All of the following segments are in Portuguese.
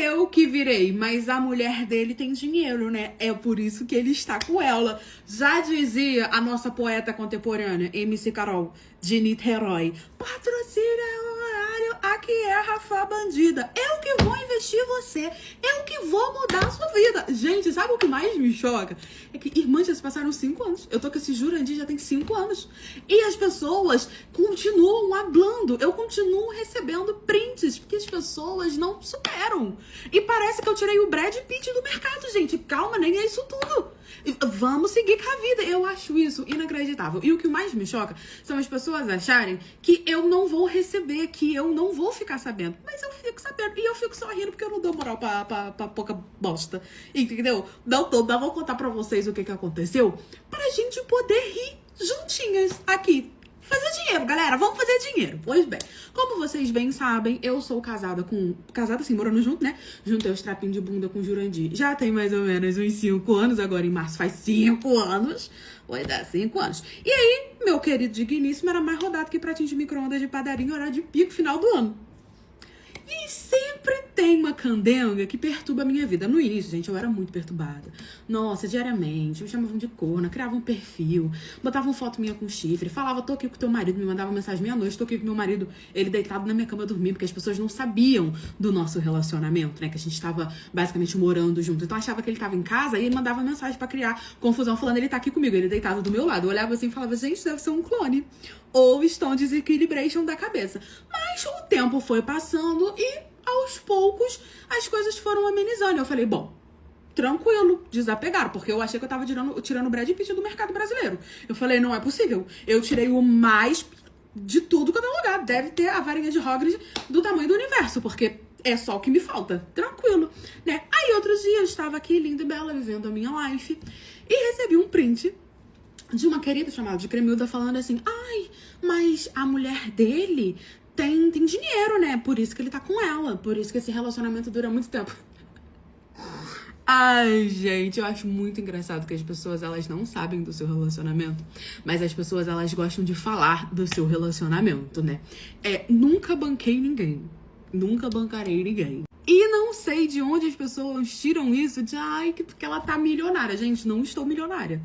eu que virei, mas a mulher dele tem dinheiro, né? É por isso que ele está com ela. Já dizia a nossa poeta contemporânea, MC Carol, de Niterói. Patrocina o horário, aqui é Rafa Bandida. Eu que vou investir em você. Eu que vou mudar a sua vida. Gente, sabe o que mais me choca? É que, irmãs, já se passaram 5 anos. Eu tô com esse Jurandir já tem 5 anos. E as pessoas continuam hablando. Eu continuo recebendo prints, porque as pessoas não superam. E parece que eu tirei o Brad Pitt do mercado, gente. Calma, nem é isso tudo. Vamos seguir com a vida. Eu acho isso inacreditável. E o que mais me choca são as pessoas acharem que eu não vou receber, que eu não vou ficar sabendo. Mas eu fico sabendo. E eu fico só rindo porque eu não dou moral pra pouca bosta. Entendeu? Não vou contar pra vocês o que aconteceu pra gente poder rir juntinhas aqui. Fazer dinheiro, galera. Vamos fazer dinheiro. Pois bem, como vocês bem sabem, eu sou casada assim, morando junto, né? Juntei os trapinhos de bunda com o Jurandir. Já tem mais ou menos uns 5 anos. Agora em março faz 5 anos. Vai dar 5 anos. E aí, meu querido digníssimo era mais rodado que pratinho de micro-ondas de padaria em horário de pico final do ano. E sempre tem uma candenga que perturba a minha vida. No início, gente, eu era muito perturbada. Nossa, diariamente, me chamavam de corna, criavam um perfil, botavam foto minha com chifre, falava, tô aqui com teu marido, me mandava mensagem meia-noite, tô aqui com meu marido, ele deitado na minha cama dormindo, porque as pessoas não sabiam do nosso relacionamento, né? Que a gente tava basicamente morando junto. Então achava que ele tava em casa e ele mandava mensagem pra criar confusão, falando, ele tá aqui comigo, ele deitado do meu lado. Eu olhava assim e falava, gente, deve ser um clone. Ou estão desequilibration da cabeça. Mas o tempo foi passando e, aos poucos, as coisas foram amenizando. Eu falei, bom, tranquilo, desapegaram, porque eu achei que eu tava tirando o Brad Pitt do mercado brasileiro. Eu falei, não é possível. Eu tirei o mais de tudo quanto é lugar. Deve ter a varinha de Hogwarts do tamanho do universo, porque é só o que me falta. Tranquilo, né? Aí, outros dias, eu estava aqui, linda e bela, vivendo a minha life, e recebi um print de uma querida chamada de Cremilda falando assim, ai, mas a mulher dele tem dinheiro, né? Por isso que ele tá com ela, por isso que esse relacionamento dura muito tempo. Ai, gente, eu acho muito engraçado que as pessoas, elas não sabem do seu relacionamento, mas as pessoas, elas gostam de falar do seu relacionamento, né? Nunca banquei ninguém, nunca bancarei ninguém. E não sei de onde as pessoas tiram isso de, ai, porque ela tá milionária. Gente, não estou milionária.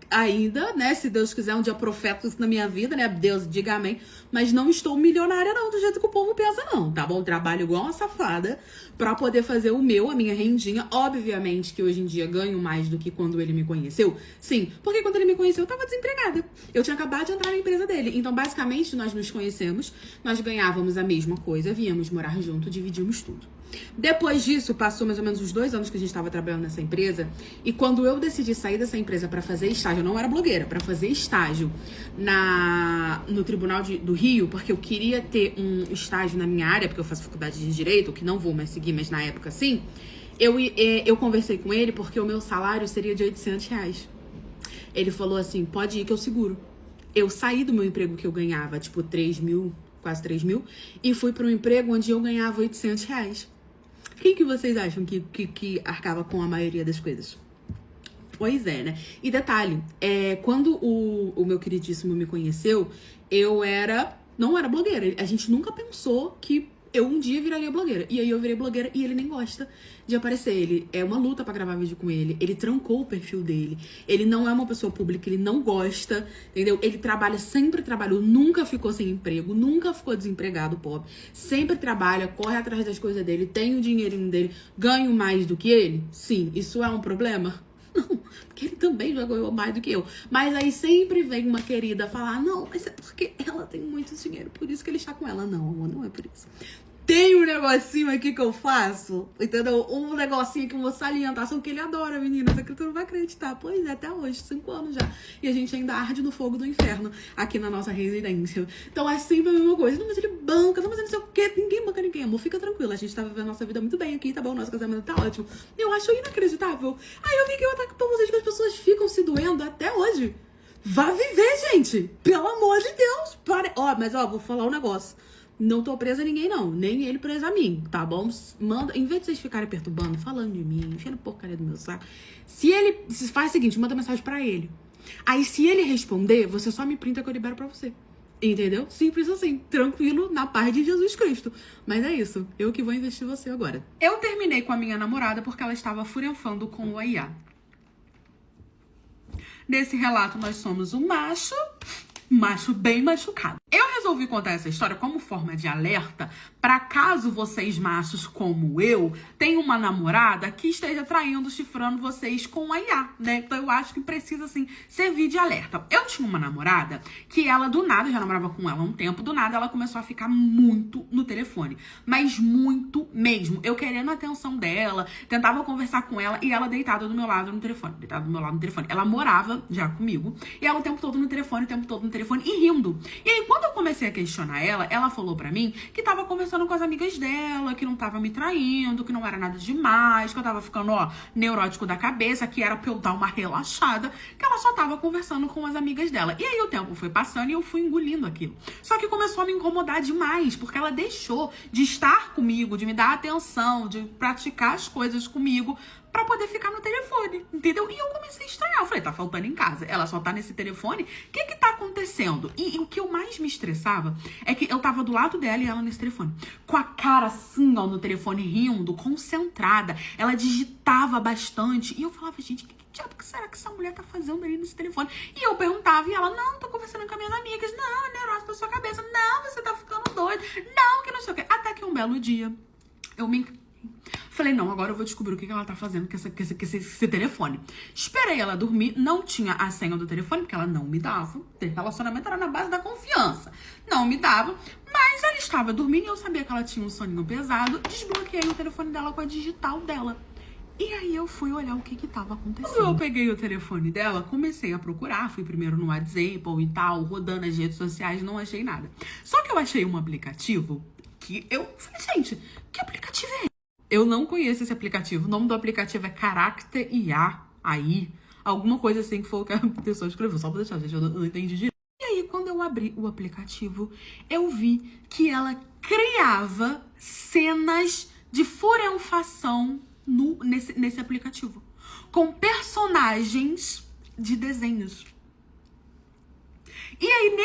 Ainda, né, se Deus quiser um dia profeta isso na minha vida, né, Deus diga amém, mas não estou milionária não, do jeito que o povo pensa não, tá bom? Trabalho igual uma safada pra poder fazer a minha rendinha. Obviamente que hoje em dia ganho mais do que quando ele me conheceu, sim, porque quando ele me conheceu eu tava desempregada, eu tinha acabado de entrar na empresa dele, então basicamente nós nos conhecemos, nós ganhávamos a mesma coisa, viemos morar junto, dividimos tudo. Depois disso, passou mais ou menos uns 2 anos que a gente estava trabalhando nessa empresa. E quando eu decidi sair dessa empresa para fazer estágio, eu não era blogueira, para fazer estágio no Tribunal do Rio, porque eu queria ter um estágio na minha área, porque eu faço faculdade de Direito, que não vou mais seguir, mas na época sim. Eu conversei com ele porque o meu salário seria de R$800. Ele falou assim, pode ir que eu seguro. Eu saí do meu emprego que eu ganhava, tipo, 3 mil, quase 3 mil, e fui para um emprego onde eu ganhava R$800. Quem que vocês acham que arcava com a maioria das coisas? Pois é, né? E detalhe, quando o meu queridíssimo me conheceu, eu não era blogueira. A gente nunca pensou que eu um dia viraria blogueira. E aí eu virei blogueira e ele nem gosta de aparecer. É uma luta pra gravar vídeo com ele. Ele trancou o perfil dele. Ele não é uma pessoa pública, ele não gosta, entendeu? Ele sempre trabalhou, nunca ficou sem emprego, nunca ficou desempregado, pobre. Sempre trabalha, corre atrás das coisas dele, tem o dinheirinho dele, ganho mais do que ele? Sim. Isso é um problema? Não, porque ele também já ganhou mais do que eu. Mas aí sempre vem uma querida falar, não, mas é porque ela tem muito dinheiro, por isso que ele está com ela. Não, amor, não é por isso. Tem um negocinho aqui que eu faço, entendeu? Um negocinho que eu vou salientar, só que ele adora, meninas, é que tu não vai acreditar. Pois é, até hoje, 5 anos já. E a gente ainda arde no fogo do inferno aqui na nossa residência. Então é sempre a mesma coisa. Não, mas ele banca, não, mas não sei o quê. Ninguém banca ninguém, amor. Fica tranquila, a gente tá vivendo a nossa vida muito bem aqui, tá bom? Nosso casamento tá ótimo. Eu acho inacreditável. Aí eu vi que eu ataco pra vocês que as pessoas ficam se doendo até hoje. Vá viver, gente! Pelo amor de Deus! Mas vou falar um negócio. Não tô presa a ninguém, não. Nem ele presa a mim, tá bom? Manda, em vez de vocês ficarem perturbando, falando de mim, enchendo porcaria do meu saco, faz o seguinte, manda mensagem pra ele. Aí, se ele responder, você só me printa que eu libero pra você. Entendeu? Simples assim, tranquilo, na paz de Jesus Cristo. Mas é isso, eu que vou investir você agora. Eu terminei com a minha namorada porque ela estava furianfando com o IA. Nesse relato, nós somos um macho bem machucado. Eu resolvi contar essa história como forma de alerta para caso vocês machos como eu tenham uma namorada que esteja traindo, chifrando vocês com a IA, né? Então eu acho que precisa, assim, servir de alerta. Eu tinha uma namorada que ela, do nada, eu já namorava com ela há um tempo, do nada ela começou a ficar muito no telefone. Mas muito mesmo. Eu querendo a atenção dela, tentava conversar com ela e ela deitada do meu lado no telefone. Deitada do meu lado no telefone. Ela morava já comigo e ela o tempo todo no telefone, o tempo todo no telefone e rindo. E aí, quando eu comecei a questionar ela, ela falou pra mim que tava conversando com as amigas dela, que não tava me traindo, que não era nada demais, que eu tava ficando, neurótico da cabeça, que era pra eu dar uma relaxada, que ela só tava conversando com as amigas dela. E aí o tempo foi passando e eu fui engolindo aquilo. Só que começou a me incomodar demais, porque ela deixou de estar comigo, de me dar atenção, de praticar as coisas comigo, pra poder ficar no telefone, entendeu? E eu comecei a estranhar. Eu falei, tá faltando em casa. Ela só tá nesse telefone. O que tá acontecendo? E o que eu mais me estressava é que eu tava do lado dela e ela nesse telefone. Com a cara assim, no telefone, rindo, concentrada. Ela digitava bastante. E eu falava, gente, que diabo que será que essa mulher tá fazendo ali nesse telefone? E eu perguntava e ela, não, tô conversando com as minhas amigas. Não, é neurose da sua cabeça. Não, você tá ficando doido. Não, que não sei o quê. Até que um belo dia, eu me falei, não, agora eu vou descobrir o que ela tá fazendo com esse telefone. Esperei ela dormir, não tinha a senha do telefone, porque ela não me dava. O relacionamento era na base da confiança. Não me dava, mas ela estava dormindo e eu sabia que ela tinha um soninho pesado. Desbloqueei o telefone dela com a digital dela. E aí eu fui olhar o que tava acontecendo. Quando eu peguei o telefone dela, comecei a procurar. Fui primeiro no WhatsApp e tal, rodando as redes sociais, não achei nada. Só que eu achei um aplicativo que eu falei, gente, que aplicativo é esse? Eu não conheço esse aplicativo. O nome do aplicativo é Character IA, AI, alguma coisa assim que foi o que a pessoa escreveu. Só pra deixar, gente, eu não entendi direito. E aí, quando eu abri o aplicativo, eu vi que ela criava cenas de furenfação nesse aplicativo. Com personagens de desenhos. E aí,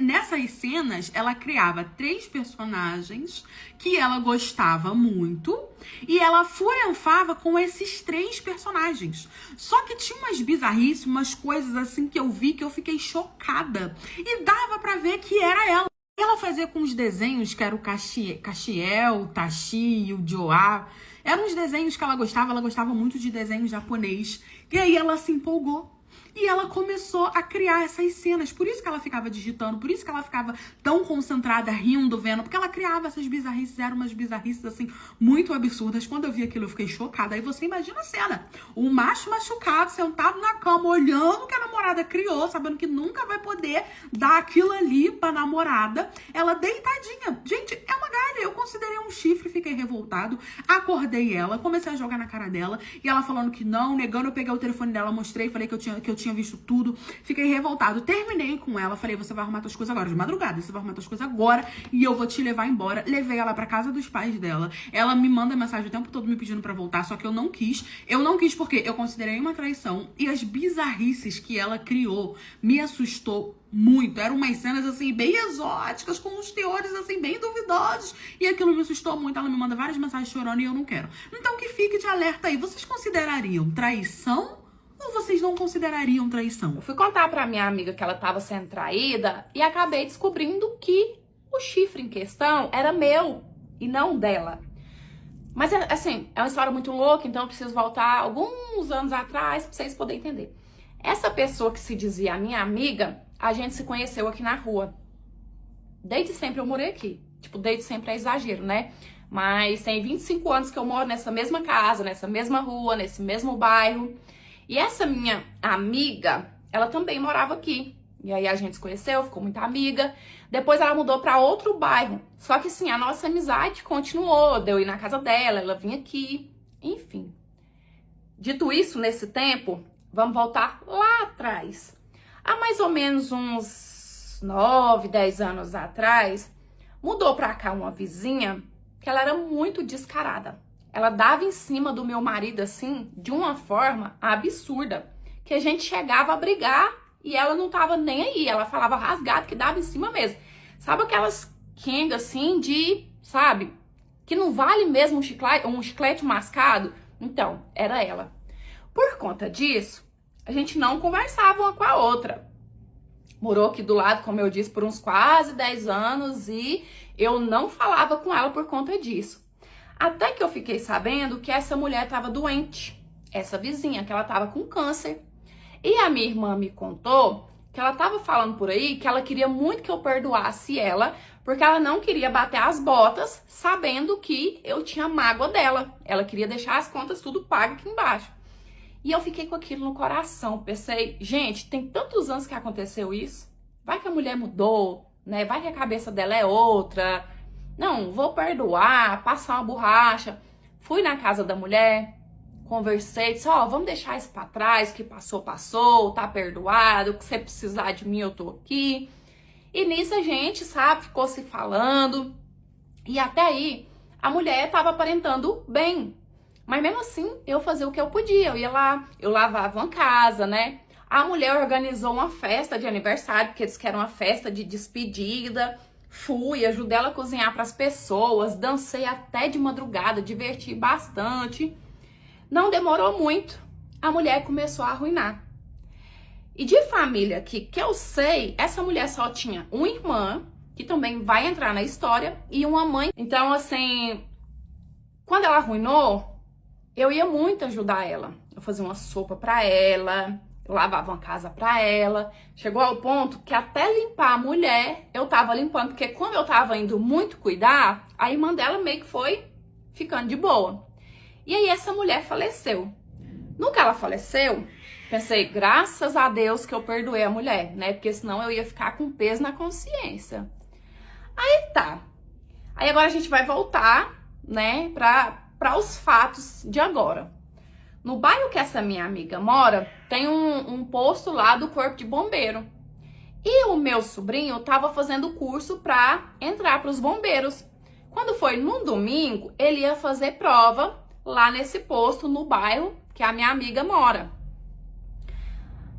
nessas cenas, ela criava 3 personagens que ela gostava muito e ela furenfava com esses 3 personagens. Só que tinha umas bizarrices, umas coisas assim que eu vi que eu fiquei chocada. E dava pra ver que era ela. Ela fazia com os desenhos, que era o Caxiel, o Tashi e o Joa. Eram os desenhos que ela gostava muito de desenho japonês. E aí ela se empolgou. E ela começou a criar essas cenas. Por isso que ela ficava digitando, por isso que ela ficava tão concentrada, rindo, vendo. Porque ela criava essas bizarrices, eram umas bizarrices, assim, muito absurdas. Quando eu vi aquilo, eu fiquei chocada. Aí você imagina a cena. O macho machucado, sentado na cama, olhando o que a namorada criou, sabendo que nunca vai poder dar aquilo ali pra namorada. Ela deitadinha. Gente, é uma galha. Eu considerei um chifre, fiquei revoltado. Acordei ela, comecei a jogar na cara dela. E ela falando que não, negando, eu peguei o telefone dela, mostrei, falei que eu tinha visto tudo, fiquei revoltado, terminei com ela, falei, você vai arrumar suas coisas agora, de madrugada, você vai arrumar suas coisas agora e eu vou te levar embora. Levei ela pra casa dos pais dela, ela me manda mensagem o tempo todo me pedindo pra voltar, só que eu não quis porque eu considerei uma traição e as bizarrices que ela criou me assustou muito, eram umas cenas assim bem exóticas, com uns teores assim bem duvidosos e aquilo me assustou muito, ela me manda várias mensagens chorando e eu não quero. Então que fique de alerta aí, vocês considerariam traição? Ou vocês não considerariam traição? Eu fui contar pra minha amiga que ela tava sendo traída e acabei descobrindo que o chifre em questão era meu e não dela. Mas, assim, é uma história muito louca, então eu preciso voltar alguns anos atrás pra vocês poderem entender. Essa pessoa que se dizia a minha amiga, a gente se conheceu aqui na rua. Desde sempre eu morei aqui. Tipo, desde sempre é exagero, né? Mas tem 25 anos que eu moro nessa mesma casa, nessa mesma rua, nesse mesmo bairro. E essa minha amiga, ela também morava aqui. E aí a gente se conheceu, ficou muito amiga. Depois ela mudou pra outro bairro. Só que sim, a nossa amizade continuou. Deu ir na casa dela, ela vinha aqui. Enfim. Dito isso, nesse tempo, vamos voltar lá atrás. Há mais ou menos uns 9, 10 anos atrás, mudou pra cá uma vizinha que ela era muito descarada. Ela dava em cima do meu marido, assim, de uma forma absurda, que a gente chegava a brigar e ela não tava nem aí. Ela falava rasgado que dava em cima mesmo. Sabe aquelas quengas assim de, sabe, que não vale mesmo um chiclete mascado? Então, era ela. Por conta disso, a gente não conversava uma com a outra. Morou aqui do lado, como eu disse, por uns quase 10 anos e eu não falava com ela por conta disso. Até que eu fiquei sabendo que essa mulher estava doente, essa vizinha, que ela estava com câncer. E a minha irmã me contou que ela estava falando por aí que ela queria muito que eu perdoasse ela, porque ela não queria bater as botas sabendo que eu tinha mágoa dela. Ela queria deixar as contas tudo pago aqui embaixo. E eu fiquei com aquilo no coração. Pensei, gente, tem tantos anos que aconteceu isso. Vai que a mulher mudou, né? Vai que a cabeça dela é outra. Não, vou perdoar, passar uma borracha. Fui na casa da mulher, conversei, disse, ó, vamos deixar isso pra trás, que passou, passou, tá perdoado, o que você precisar de mim, eu tô aqui. E nisso a gente, sabe, ficou se falando. E até aí, a mulher tava aparentando bem. Mas mesmo assim, eu fazia o que eu podia. Eu ia lá, eu lavava uma casa, né? A mulher organizou uma festa de aniversário, porque disse que era uma festa de despedida. Fui, ajudei ela a cozinhar para as pessoas, dancei até de madrugada, diverti bastante. Não demorou muito, a mulher começou a arruinar. E de família aqui, que eu sei, essa mulher só tinha uma irmã, que também vai entrar na história, e uma mãe. Então, assim, quando ela arruinou, eu ia muito ajudar ela. Eu fazia uma sopa pra ela, eu lavava uma casa pra ela. Chegou ao ponto que até limpar a mulher, eu tava limpando. Porque quando eu tava indo muito cuidar, a irmã dela meio que foi ficando de boa. E aí essa mulher faleceu. No que ela faleceu, pensei, graças a Deus que eu perdoei a mulher, né? Porque senão eu ia ficar com peso na consciência. Aí tá. Aí agora a gente vai voltar, né, para os fatos de agora. No bairro que essa minha amiga mora, tem um posto lá do Corpo de Bombeiro. E o meu sobrinho estava fazendo curso para entrar para os bombeiros. Quando foi no domingo, ele ia fazer prova lá nesse posto, no bairro que a minha amiga mora.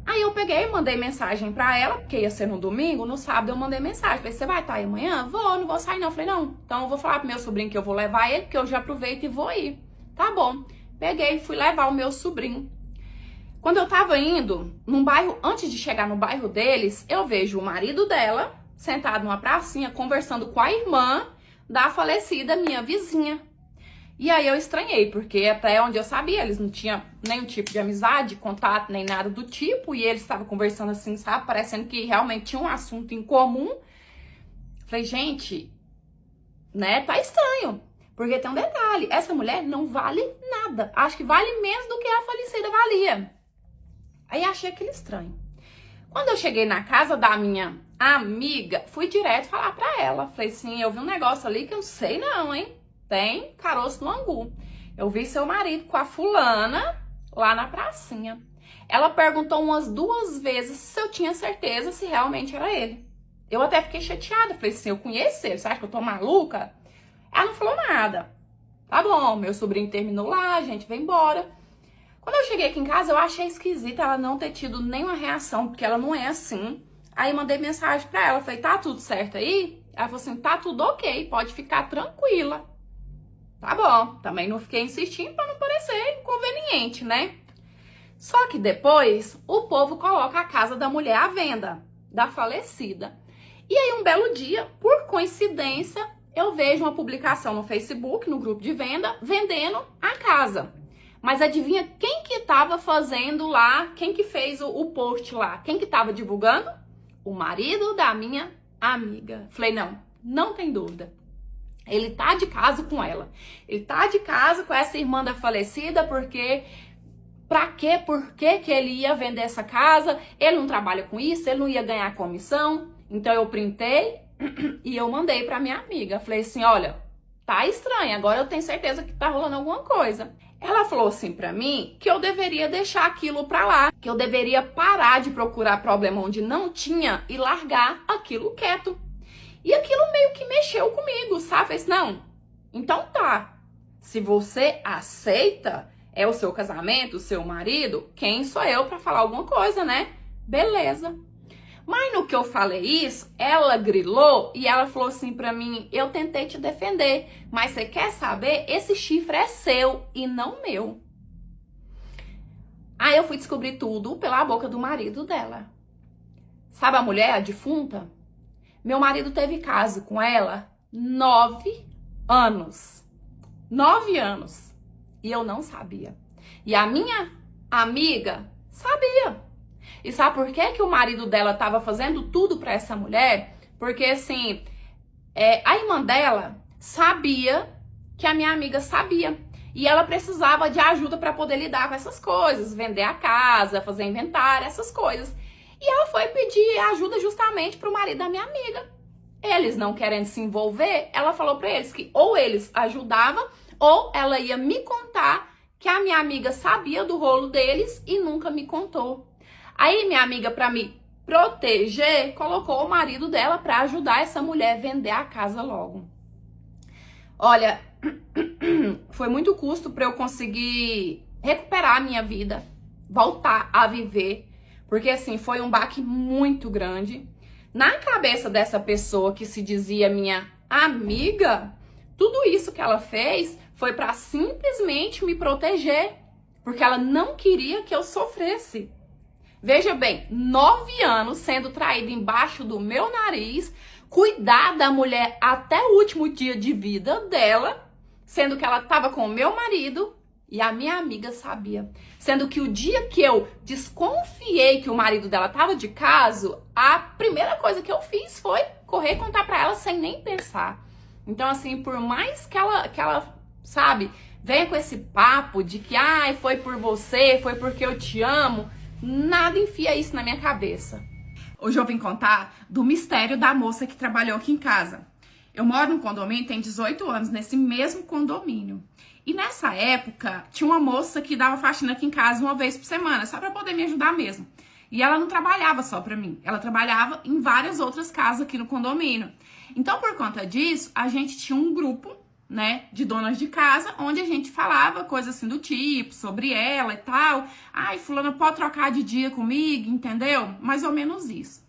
Aí eu peguei, mandei mensagem para ela, porque ia ser no domingo, no sábado eu mandei mensagem. Falei, você vai estar aí amanhã? Vou, não vou sair não. Falei, não, então eu vou falar pro meu sobrinho que eu vou levar ele, porque eu já aproveito e vou ir. Tá bom. Peguei, fui levar o meu sobrinho. Quando eu tava indo, num bairro, antes de chegar no bairro deles, eu vejo o marido dela, sentado numa pracinha, conversando com a irmã da falecida minha vizinha. E aí eu estranhei, porque até onde eu sabia, eles não tinham nenhum tipo de amizade, contato, nem nada do tipo. E eles estavam conversando assim, sabe? Parecendo que realmente tinha um assunto em comum. Falei, gente, né? Tá estranho. Porque tem um detalhe, essa mulher não vale nada. Acho que vale menos do que a falecida valia. Aí achei aquilo estranho. Quando eu cheguei na casa da minha amiga, fui direto falar pra ela. Falei assim, eu vi um negócio ali que eu não sei não, hein? Tem caroço no angu. Eu vi seu marido com a fulana lá na pracinha. Ela perguntou umas 2 vezes se eu tinha certeza se realmente era ele. Eu até fiquei chateada. Falei assim, eu conheço ele, você acha que eu tô maluca? Ela não falou nada. Tá bom, meu sobrinho terminou lá, a gente veio embora. Quando eu cheguei aqui em casa, eu achei esquisita ela não ter tido nenhuma reação, porque ela não é assim. Aí mandei mensagem pra ela, falei, tá tudo certo aí? Ela falou assim, tá tudo ok, pode ficar tranquila. Tá bom, também não fiquei insistindo pra não parecer inconveniente, né? Só que depois, o povo coloca a casa da mulher à venda, da falecida. E aí, um belo dia, por coincidência, eu vejo uma publicação no Facebook, no grupo de venda, vendendo a casa. Mas adivinha quem que tava fazendo lá, quem que fez o post lá? Quem que tava divulgando? O marido da minha amiga. Falei, não tem dúvida. Ele tá de casa com ela. Ele tá de casa com essa irmã da falecida, porque... Pra quê? Por que que ele ia vender essa casa? Ele não trabalha com isso, ele não ia ganhar comissão. Então eu printei e eu mandei pra minha amiga. Falei assim, olha, tá estranho, agora eu tenho certeza que tá rolando alguma coisa. Ela falou assim pra mim que eu deveria deixar aquilo pra lá, que eu deveria parar de procurar problema onde não tinha e largar aquilo quieto. E aquilo meio que mexeu comigo, sabe? Falei assim, não, então tá, se você aceita, é o seu casamento, o seu marido, quem sou eu pra falar alguma coisa, né? Beleza. Mas no que eu falei isso, ela grilou e ela falou assim pra mim, eu tentei te defender, mas você quer saber? Esse chifre é seu e não meu. Aí eu fui descobrir tudo pela boca do marido dela. Sabe a mulher, a defunta? Meu marido teve caso com ela 9 anos. 9 anos. E eu não sabia. E a minha amiga sabia. E sabe por que que o marido dela estava fazendo tudo para essa mulher? Porque, assim, a irmã dela sabia que a minha amiga sabia. E ela precisava de ajuda para poder lidar com essas coisas. Vender a casa, fazer inventário, essas coisas. E ela foi pedir ajuda justamente pro marido da minha amiga. Eles não querendo se envolver, ela falou para eles que ou eles ajudavam ou ela ia me contar que a minha amiga sabia do rolo deles e nunca me contou. Aí minha amiga, para me proteger, colocou o marido dela para ajudar essa mulher a vender a casa logo. Olha, foi muito custo para eu conseguir recuperar a minha vida, voltar a viver, porque assim, foi um baque muito grande. Na cabeça dessa pessoa que se dizia minha amiga, tudo isso que ela fez foi para simplesmente me proteger, porque ela não queria que eu sofresse. Veja bem, 9 anos sendo traída embaixo do meu nariz, cuidar da mulher até o último dia de vida dela, sendo que ela estava com o meu marido e a minha amiga sabia. Sendo que o dia que eu desconfiei que o marido dela estava de caso, a primeira coisa que eu fiz foi correr e contar para ela sem nem pensar. Então, assim, por mais que ela, sabe, venha com esse papo de que, ai, foi por você, foi porque eu te amo, nada enfia isso na minha cabeça. Hoje eu vim contar do mistério da moça que trabalhou aqui em casa. Eu moro num condomínio, tem 18 anos, nesse mesmo condomínio. E nessa época, tinha uma moça que dava faxina aqui em casa uma vez por semana, só pra poder me ajudar mesmo. E ela não trabalhava só pra mim, ela trabalhava em várias outras casas aqui no condomínio. Então, por conta disso, a gente tinha um grupo, né, de donas de casa, onde a gente falava coisas assim do tipo, sobre ela e tal. Ai, fulana, pode trocar de dia comigo, entendeu? Mais ou menos isso.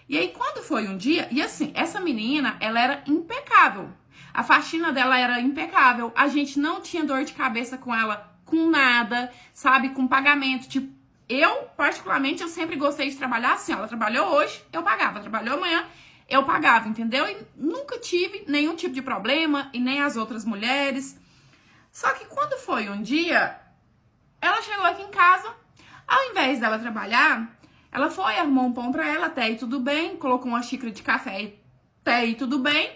E aí, quando foi um dia, e assim, essa menina, ela era impecável. A faxina dela era impecável. A gente não tinha dor de cabeça com ela, com nada, sabe? Com pagamento. Tipo, eu, particularmente, eu sempre gostei de trabalhar assim. Ela trabalhou hoje, eu pagava. Trabalhou amanhã, eu pagava, entendeu? E nunca tive nenhum tipo de problema, e nem as outras mulheres. Só que quando foi um dia, ela chegou aqui em casa, ao invés dela trabalhar, ela foi, arrumou um pão pra ela, até aí tudo bem, colocou uma xícara de café, até aí tudo bem,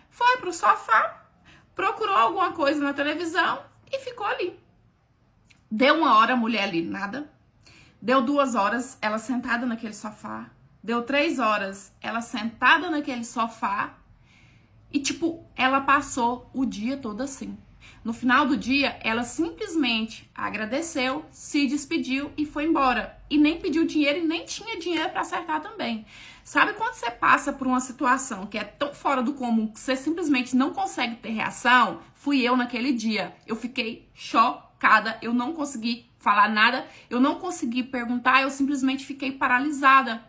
foi pro sofá, procurou alguma coisa na televisão e ficou ali. Deu 1 hora, a mulher ali, nada. Deu 2 horas, ela sentada naquele sofá. Deu 3 horas, ela sentada naquele sofá. E, tipo, ela passou o dia todo assim. No final do dia, ela simplesmente agradeceu, se despediu e foi embora. E nem pediu dinheiro e nem tinha dinheiro pra acertar também. Sabe quando você passa por uma situação que é tão fora do comum que você simplesmente não consegue ter reação? Fui eu naquele dia. Eu fiquei chocada, eu não consegui falar nada, eu não consegui perguntar, eu simplesmente fiquei paralisada.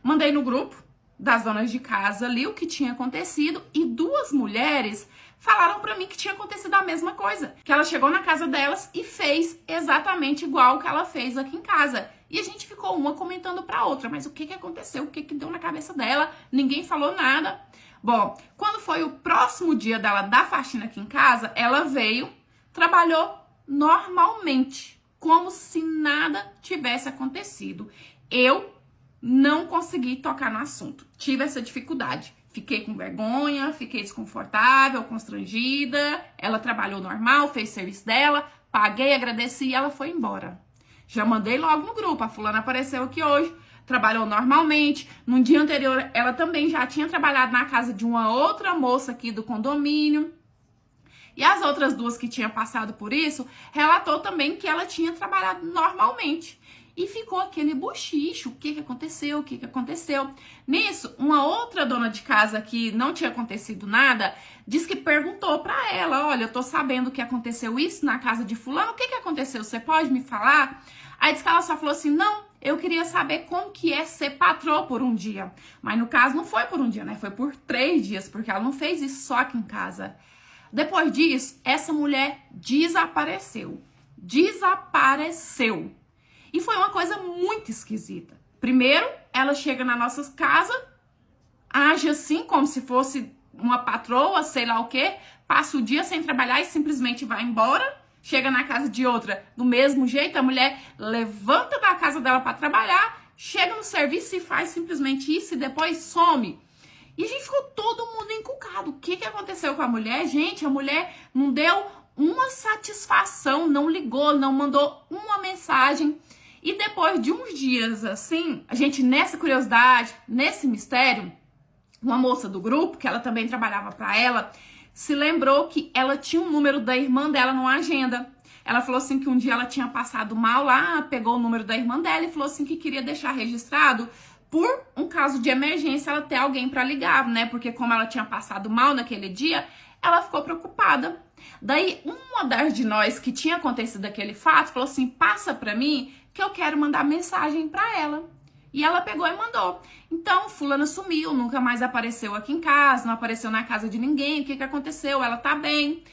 Mandei no grupo das donas de casa ali o que tinha acontecido e 2 mulheres falaram pra mim que tinha acontecido a mesma coisa. Que ela chegou na casa delas e fez exatamente igual que ela fez aqui em casa. E a gente ficou uma comentando pra outra, mas o que aconteceu? O que deu na cabeça dela? Ninguém falou nada. Bom, quando foi o próximo dia dela dar faxina aqui em casa, ela veio, trabalhou normalmente, como se nada tivesse acontecido. Eu não consegui tocar no assunto. Tive essa dificuldade. Fiquei com vergonha, fiquei desconfortável, constrangida. Ela trabalhou normal, fez o serviço dela, paguei, agradeci e ela foi embora. Já mandei logo no grupo. A fulana apareceu aqui hoje, trabalhou normalmente. No dia anterior, ela também já tinha trabalhado na casa de uma outra moça aqui do condomínio. E as outras 2 que tinham passado por isso, relatou também que ela tinha trabalhado normalmente. E ficou aquele bochicho, o que aconteceu, o que aconteceu. Nisso, uma outra dona de casa que não tinha acontecido nada, disse que perguntou pra ela, olha, eu tô sabendo que aconteceu isso na casa de fulano, o que aconteceu, você pode me falar? Aí disse que ela só falou assim, não, eu queria saber como que é ser patroa por um dia. Mas no caso não foi por um dia, né? Foi por 3 dias, porque ela não fez isso só aqui em casa. Depois disso, essa mulher desapareceu. Desapareceu. E foi uma coisa muito esquisita. Primeiro, ela chega na nossa casa, age assim como se fosse uma patroa, sei lá o quê, passa o dia sem trabalhar e simplesmente vai embora. Chega na casa de outra do mesmo jeito, a mulher levanta da casa dela para trabalhar, chega no serviço e faz simplesmente isso e depois some. E a gente ficou todo mundo encucado. O que aconteceu com a mulher? Gente, a mulher não deu uma satisfação, não ligou, não mandou uma mensagem. E depois de uns dias assim, a gente nessa curiosidade, nesse mistério, uma moça do grupo, que ela também trabalhava para ela, se lembrou que ela tinha um número da irmã dela numa agenda. Ela falou assim que um dia ela tinha passado mal lá, pegou o número da irmã dela e falou assim que queria deixar registrado por um caso de emergência ela ter alguém para ligar, né? Porque como ela tinha passado mal naquele dia, ela ficou preocupada. Daí, uma das de nós que tinha acontecido aquele fato falou assim, passa para mim que eu quero mandar mensagem para ela. E ela pegou e mandou. Então, fulana sumiu, nunca mais apareceu aqui em casa, não apareceu na casa de ninguém. O que aconteceu? Ela tá bem.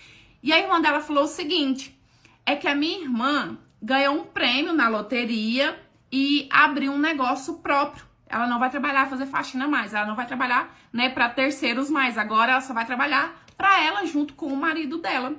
E a irmã dela falou o seguinte, é que a minha irmã ganhou um prêmio na loteria e abriu um negócio próprio. Ela não vai trabalhar, fazer faxina mais. Ela não vai trabalhar, né, para terceiros mais. Agora ela só vai trabalhar para ela junto com o marido dela.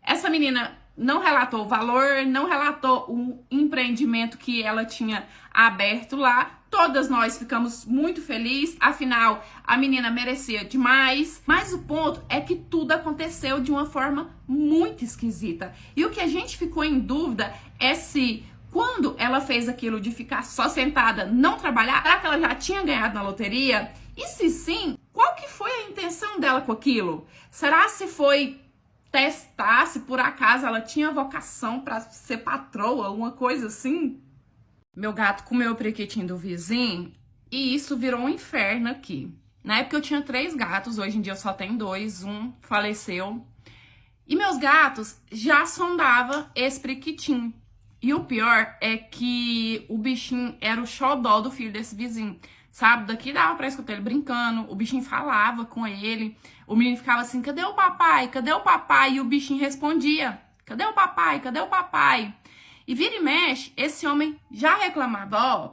Essa menina não relatou o valor, não relatou o empreendimento que ela tinha aberto lá. Todas nós ficamos muito felizes, afinal, a menina merecia demais. Mas o ponto é que tudo aconteceu de uma forma muito esquisita. E o que a gente ficou em dúvida é se, quando ela fez aquilo de ficar só sentada, não trabalhar, será que ela já tinha ganhado na loteria? E se sim, qual que foi a intenção dela com aquilo? Será se foi testar se por acaso ela tinha vocação para ser patroa, uma coisa assim? Meu gato comeu o periquitinho do vizinho e isso virou um inferno aqui. Na época eu tinha 3 gatos, hoje em dia eu só tenho 2, um faleceu. E meus gatos já sondavam esse periquitinho. E o pior é que o bichinho era o xodó do filho desse vizinho. Sabe, daqui dava pra escutar ele brincando, o bichinho falava com ele, o menino ficava assim, cadê o papai? Cadê o papai? E o bichinho respondia, cadê o papai? Cadê o papai? E vira e mexe, esse homem já reclamava, ó,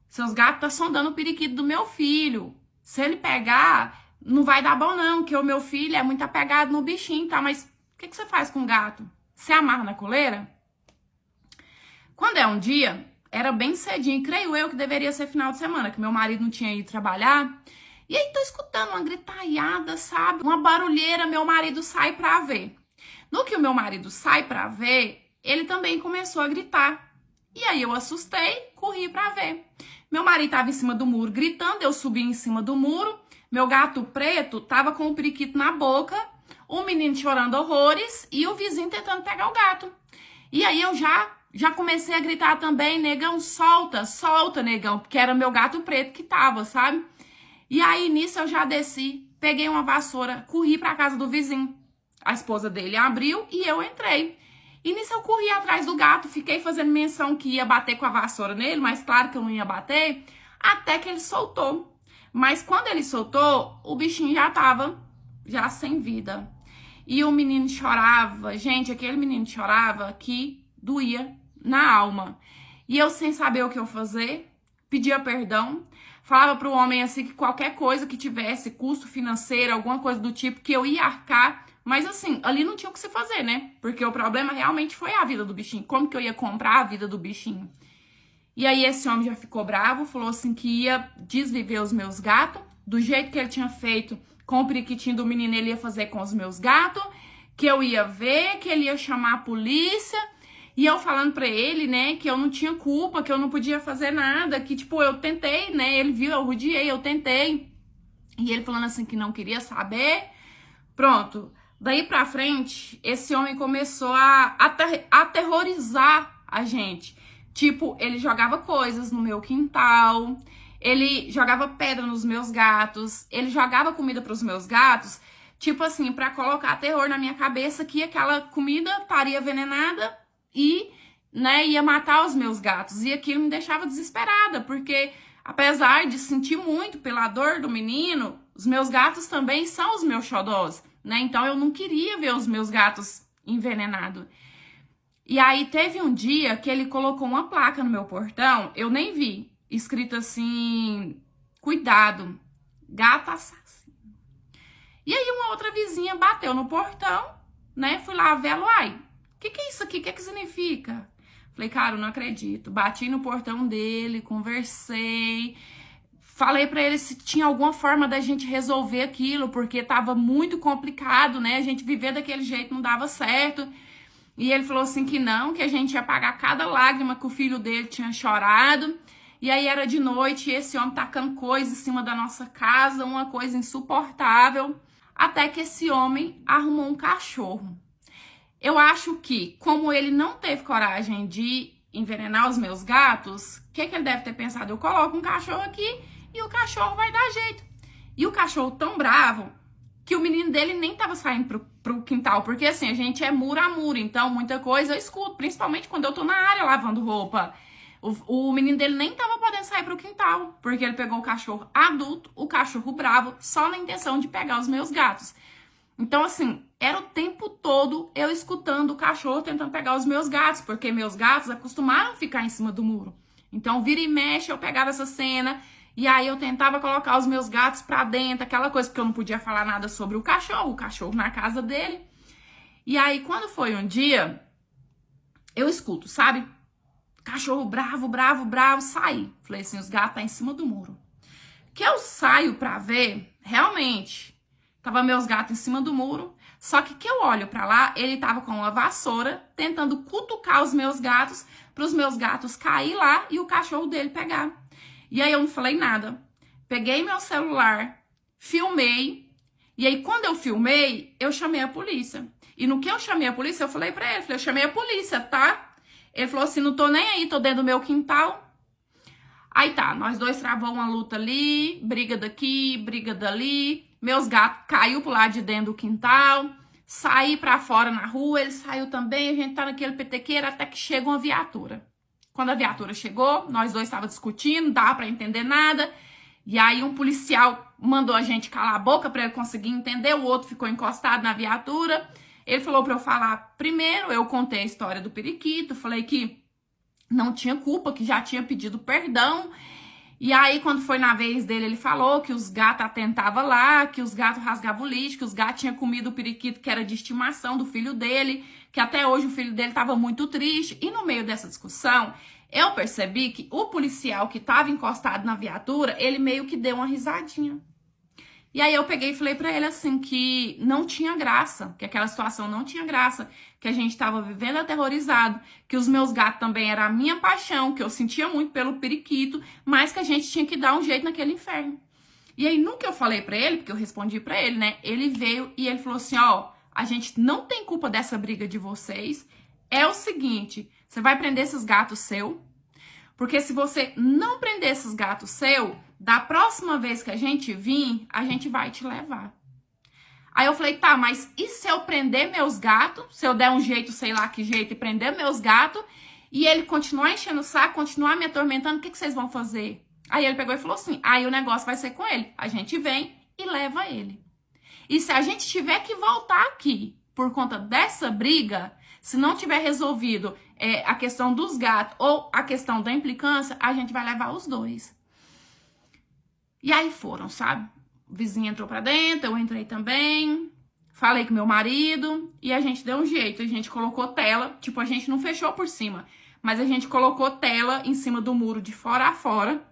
seus gatos tá sondando o periquito do meu filho, se ele pegar, não vai dar bom não, que o meu filho é muito apegado no bichinho, tá? Mas o que você faz com o gato? Você amarra na coleira? Quando é um dia, era bem cedinho, creio eu que deveria ser final de semana, que meu marido não tinha ido trabalhar. E aí tô escutando uma gritalhada, sabe? Uma barulheira, meu marido sai pra ver. No que o meu marido sai pra ver, ele também começou a gritar. E aí eu assustei, corri pra ver. Meu marido tava em cima do muro gritando, eu subi em cima do muro. Meu gato preto tava com o periquito na boca, o menino chorando horrores e o vizinho tentando pegar o gato. E aí eu já comecei a gritar também, negão, solta, solta, negão, porque era meu gato preto que tava, sabe? E aí, nisso, eu já desci, peguei uma vassoura, corri pra casa do vizinho. A esposa dele abriu e eu entrei. E nisso eu corri atrás do gato, fiquei fazendo menção que ia bater com a vassoura nele, mas claro que eu não ia bater, até que ele soltou. Mas quando ele soltou, o bichinho já tava sem vida. E o menino chorava, gente, aquele menino chorava que doía na alma. E eu, sem saber o que eu fazer, pedia perdão, falava pro homem assim que qualquer coisa que tivesse custo financeiro, alguma coisa do tipo, que eu ia arcar. Mas assim, ali não tinha o que se fazer, né? Porque o problema realmente foi a vida do bichinho. Como que eu ia comprar a vida do bichinho? E aí esse homem já ficou bravo, falou assim que ia desviver os meus gatos, do jeito que ele tinha feito com o periquitinho do menino, ele ia fazer com os meus gatos, que eu ia ver, que ele ia chamar a polícia. E eu falando pra ele, né, que eu não tinha culpa, que eu não podia fazer nada, que, tipo, eu tentei, né, ele viu, eu rodeei, eu tentei. E ele falando assim que não queria saber. Pronto. Daí pra frente, esse homem começou a aterrorizar a gente. Tipo, ele jogava coisas no meu quintal, ele jogava pedra nos meus gatos, ele jogava comida pros meus gatos, tipo assim, pra colocar terror na minha cabeça que aquela comida estaria envenenada, e né, ia matar os meus gatos. E aquilo me deixava desesperada, porque apesar de sentir muito pela dor do menino, os meus gatos também são os meus xodós, né? Então eu não queria ver os meus gatos envenenados. E aí teve um dia que ele colocou uma placa no meu portão, eu nem vi, escrito assim: cuidado, gato assassino. E aí uma outra vizinha bateu no portão, né? Fui lá ver, uai, o que é isso aqui? O que significa? Falei, cara, eu não acredito. Bati no portão dele, conversei, falei pra ele se tinha alguma forma da gente resolver aquilo, porque tava muito complicado, né? A gente viver daquele jeito não dava certo. E ele falou assim que não, que a gente ia pagar cada lágrima que o filho dele tinha chorado. E aí era de noite e esse homem tacando coisa em cima da nossa casa, uma coisa insuportável. Até que esse homem arrumou um cachorro. Eu acho que, como ele não teve coragem de envenenar os meus gatos, o que ele deve ter pensado? Eu coloco um cachorro aqui e o cachorro vai dar jeito. E o cachorro tão bravo que o menino dele nem tava saindo pro quintal, porque assim, a gente é muro a muro, então muita coisa eu escuto, principalmente quando eu tô na área lavando roupa. O menino dele nem tava podendo sair pro quintal, porque ele pegou o cachorro adulto, o cachorro bravo, só na intenção de pegar os meus gatos. Então, assim, era o tempo todo eu escutando o cachorro tentando pegar os meus gatos, porque meus gatos acostumaram a ficar em cima do muro. Então, vira e mexe, eu pegava essa cena e aí eu tentava colocar os meus gatos pra dentro, aquela coisa, porque eu não podia falar nada sobre o cachorro na casa dele. E aí, quando foi um dia, eu escuto, sabe? Cachorro bravo, bravo, bravo, saí. Falei assim, os gatos tá em cima do muro. Que eu saio pra ver, realmente, tava meus gatos em cima do muro, só que eu olho pra lá, ele tava com uma vassoura, tentando cutucar os meus gatos, pros meus gatos cair lá e o cachorro dele pegar. E aí eu não falei nada. Peguei meu celular, filmei, e aí quando eu filmei, eu chamei a polícia. E no que eu chamei a polícia, eu falei pra ele, eu chamei a polícia, tá? Ele falou assim, não tô nem aí, tô dentro do meu quintal. Aí tá, nós dois travamos uma luta ali, briga daqui, briga dali. Meus gatos caiu pro lado de dentro do quintal, saí pra fora na rua, ele saiu também, a gente tá naquele petequeiro até que chega uma viatura. Quando a viatura chegou, nós dois estávamos discutindo, não dava pra entender nada. E aí um policial mandou a gente calar a boca pra ele conseguir entender, o outro ficou encostado na viatura. Ele falou pra eu falar primeiro, eu contei a história do periquito, falei que não tinha culpa, que já tinha pedido perdão. E aí, quando foi na vez dele, ele falou que os gatos atentavam lá, que os gatos rasgavam o lixo, que os gatos tinham comido o periquito que era de estimação do filho dele, que até hoje o filho dele estava muito triste. E no meio dessa discussão, eu percebi que o policial que estava encostado na viatura, ele meio que deu uma risadinha. E aí eu peguei e falei pra ele assim que não tinha graça, que aquela situação não tinha graça, que a gente tava vivendo aterrorizado, que os meus gatos também eram a minha paixão, que eu sentia muito pelo periquito, mas que a gente tinha que dar um jeito naquele inferno. E aí nunca eu falei pra ele, porque eu respondi pra ele, né? Ele veio e ele falou assim, ó, a gente não tem culpa dessa briga de vocês, é o seguinte, você vai prender esses gatos seu, porque se você não prender esses gatos seu, da próxima vez que a gente vir, a gente vai te levar. Aí eu falei, tá, mas e se eu prender meus gatos? Se eu der um jeito, sei lá que jeito, e prender meus gatos, e ele continuar enchendo o saco, continuar me atormentando, o que vocês vão fazer? Aí ele pegou e falou assim, aí o negócio vai ser com ele. A gente vem e leva ele. E se a gente tiver que voltar aqui por conta dessa briga, se não tiver resolvido a questão dos gatos ou a questão da implicância, a gente vai levar os dois. E aí foram, sabe? O vizinho entrou pra dentro, eu entrei também, falei com meu marido e a gente deu um jeito. A gente colocou tela, tipo, a gente não fechou por cima, mas a gente colocou tela em cima do muro de fora a fora,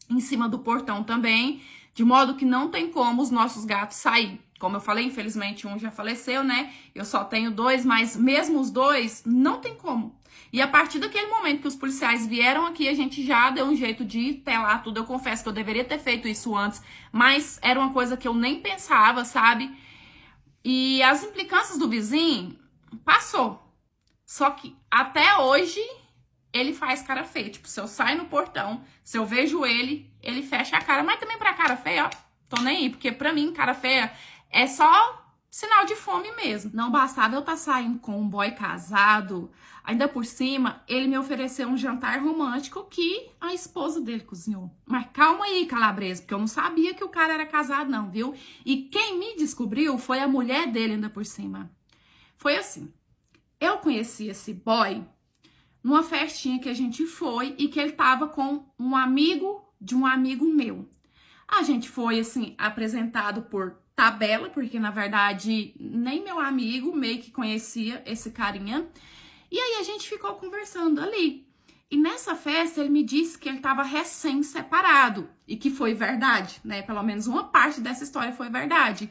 em cima do portão também, de modo que não tem como os nossos gatos sair. Como eu falei, infelizmente um já faleceu, né? Eu só tenho dois, mas mesmo os dois, não tem como. E a partir daquele momento que os policiais vieram aqui, a gente já deu um jeito de telar tudo. Eu confesso que eu deveria ter feito isso antes, mas era uma coisa que eu nem pensava, sabe? E as implicâncias do vizinho passou. Só que até hoje ele faz cara feia. Tipo, se eu saio no portão, se eu vejo ele fecha a cara. Mas também pra cara feia, ó, tô nem aí. Porque pra mim, cara feia é só sinal de fome mesmo. Não bastava eu estar saindo com um boy casado, ainda por cima, ele me ofereceu um jantar romântico que a esposa dele cozinhou. Mas calma aí, Calabresa, porque eu não sabia que o cara era casado não, viu? E quem me descobriu foi a mulher dele ainda por cima. Foi assim, eu conheci esse boy numa festinha que a gente foi e que ele tava com um amigo de um amigo meu. A gente foi, assim, apresentado por tabela, porque, na verdade, nem meu amigo meio que conhecia esse carinha. E aí a gente ficou conversando ali. E nessa festa ele me disse que ele estava recém-separado. E que foi verdade, né? Pelo menos uma parte dessa história foi verdade.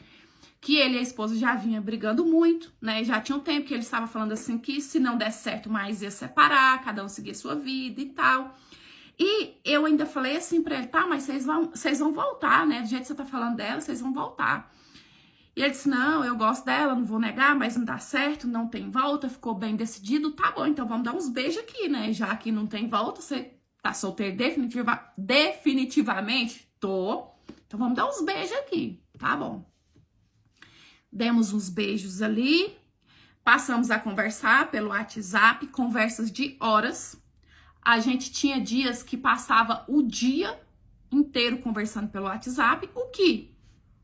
Que ele e a esposa já vinham brigando muito, né? Já tinha um tempo que ele estava falando assim que se não desse certo mais ia separar, cada um seguir sua vida e tal. E eu ainda falei assim pra ele, tá, mas vocês vão voltar, né? Do jeito que você tá falando dela, vocês vão voltar. E ele disse, não, eu gosto dela, não vou negar, mas não dá certo, não tem volta, ficou bem decidido, tá bom, então vamos dar uns beijos aqui, né? Já que não tem volta, você tá solteiro definitivamente? Tô. Então vamos dar uns beijos aqui, tá bom. Demos uns beijos ali, passamos a conversar pelo WhatsApp, conversas de horas. A gente tinha dias que passava o dia inteiro conversando pelo WhatsApp, o que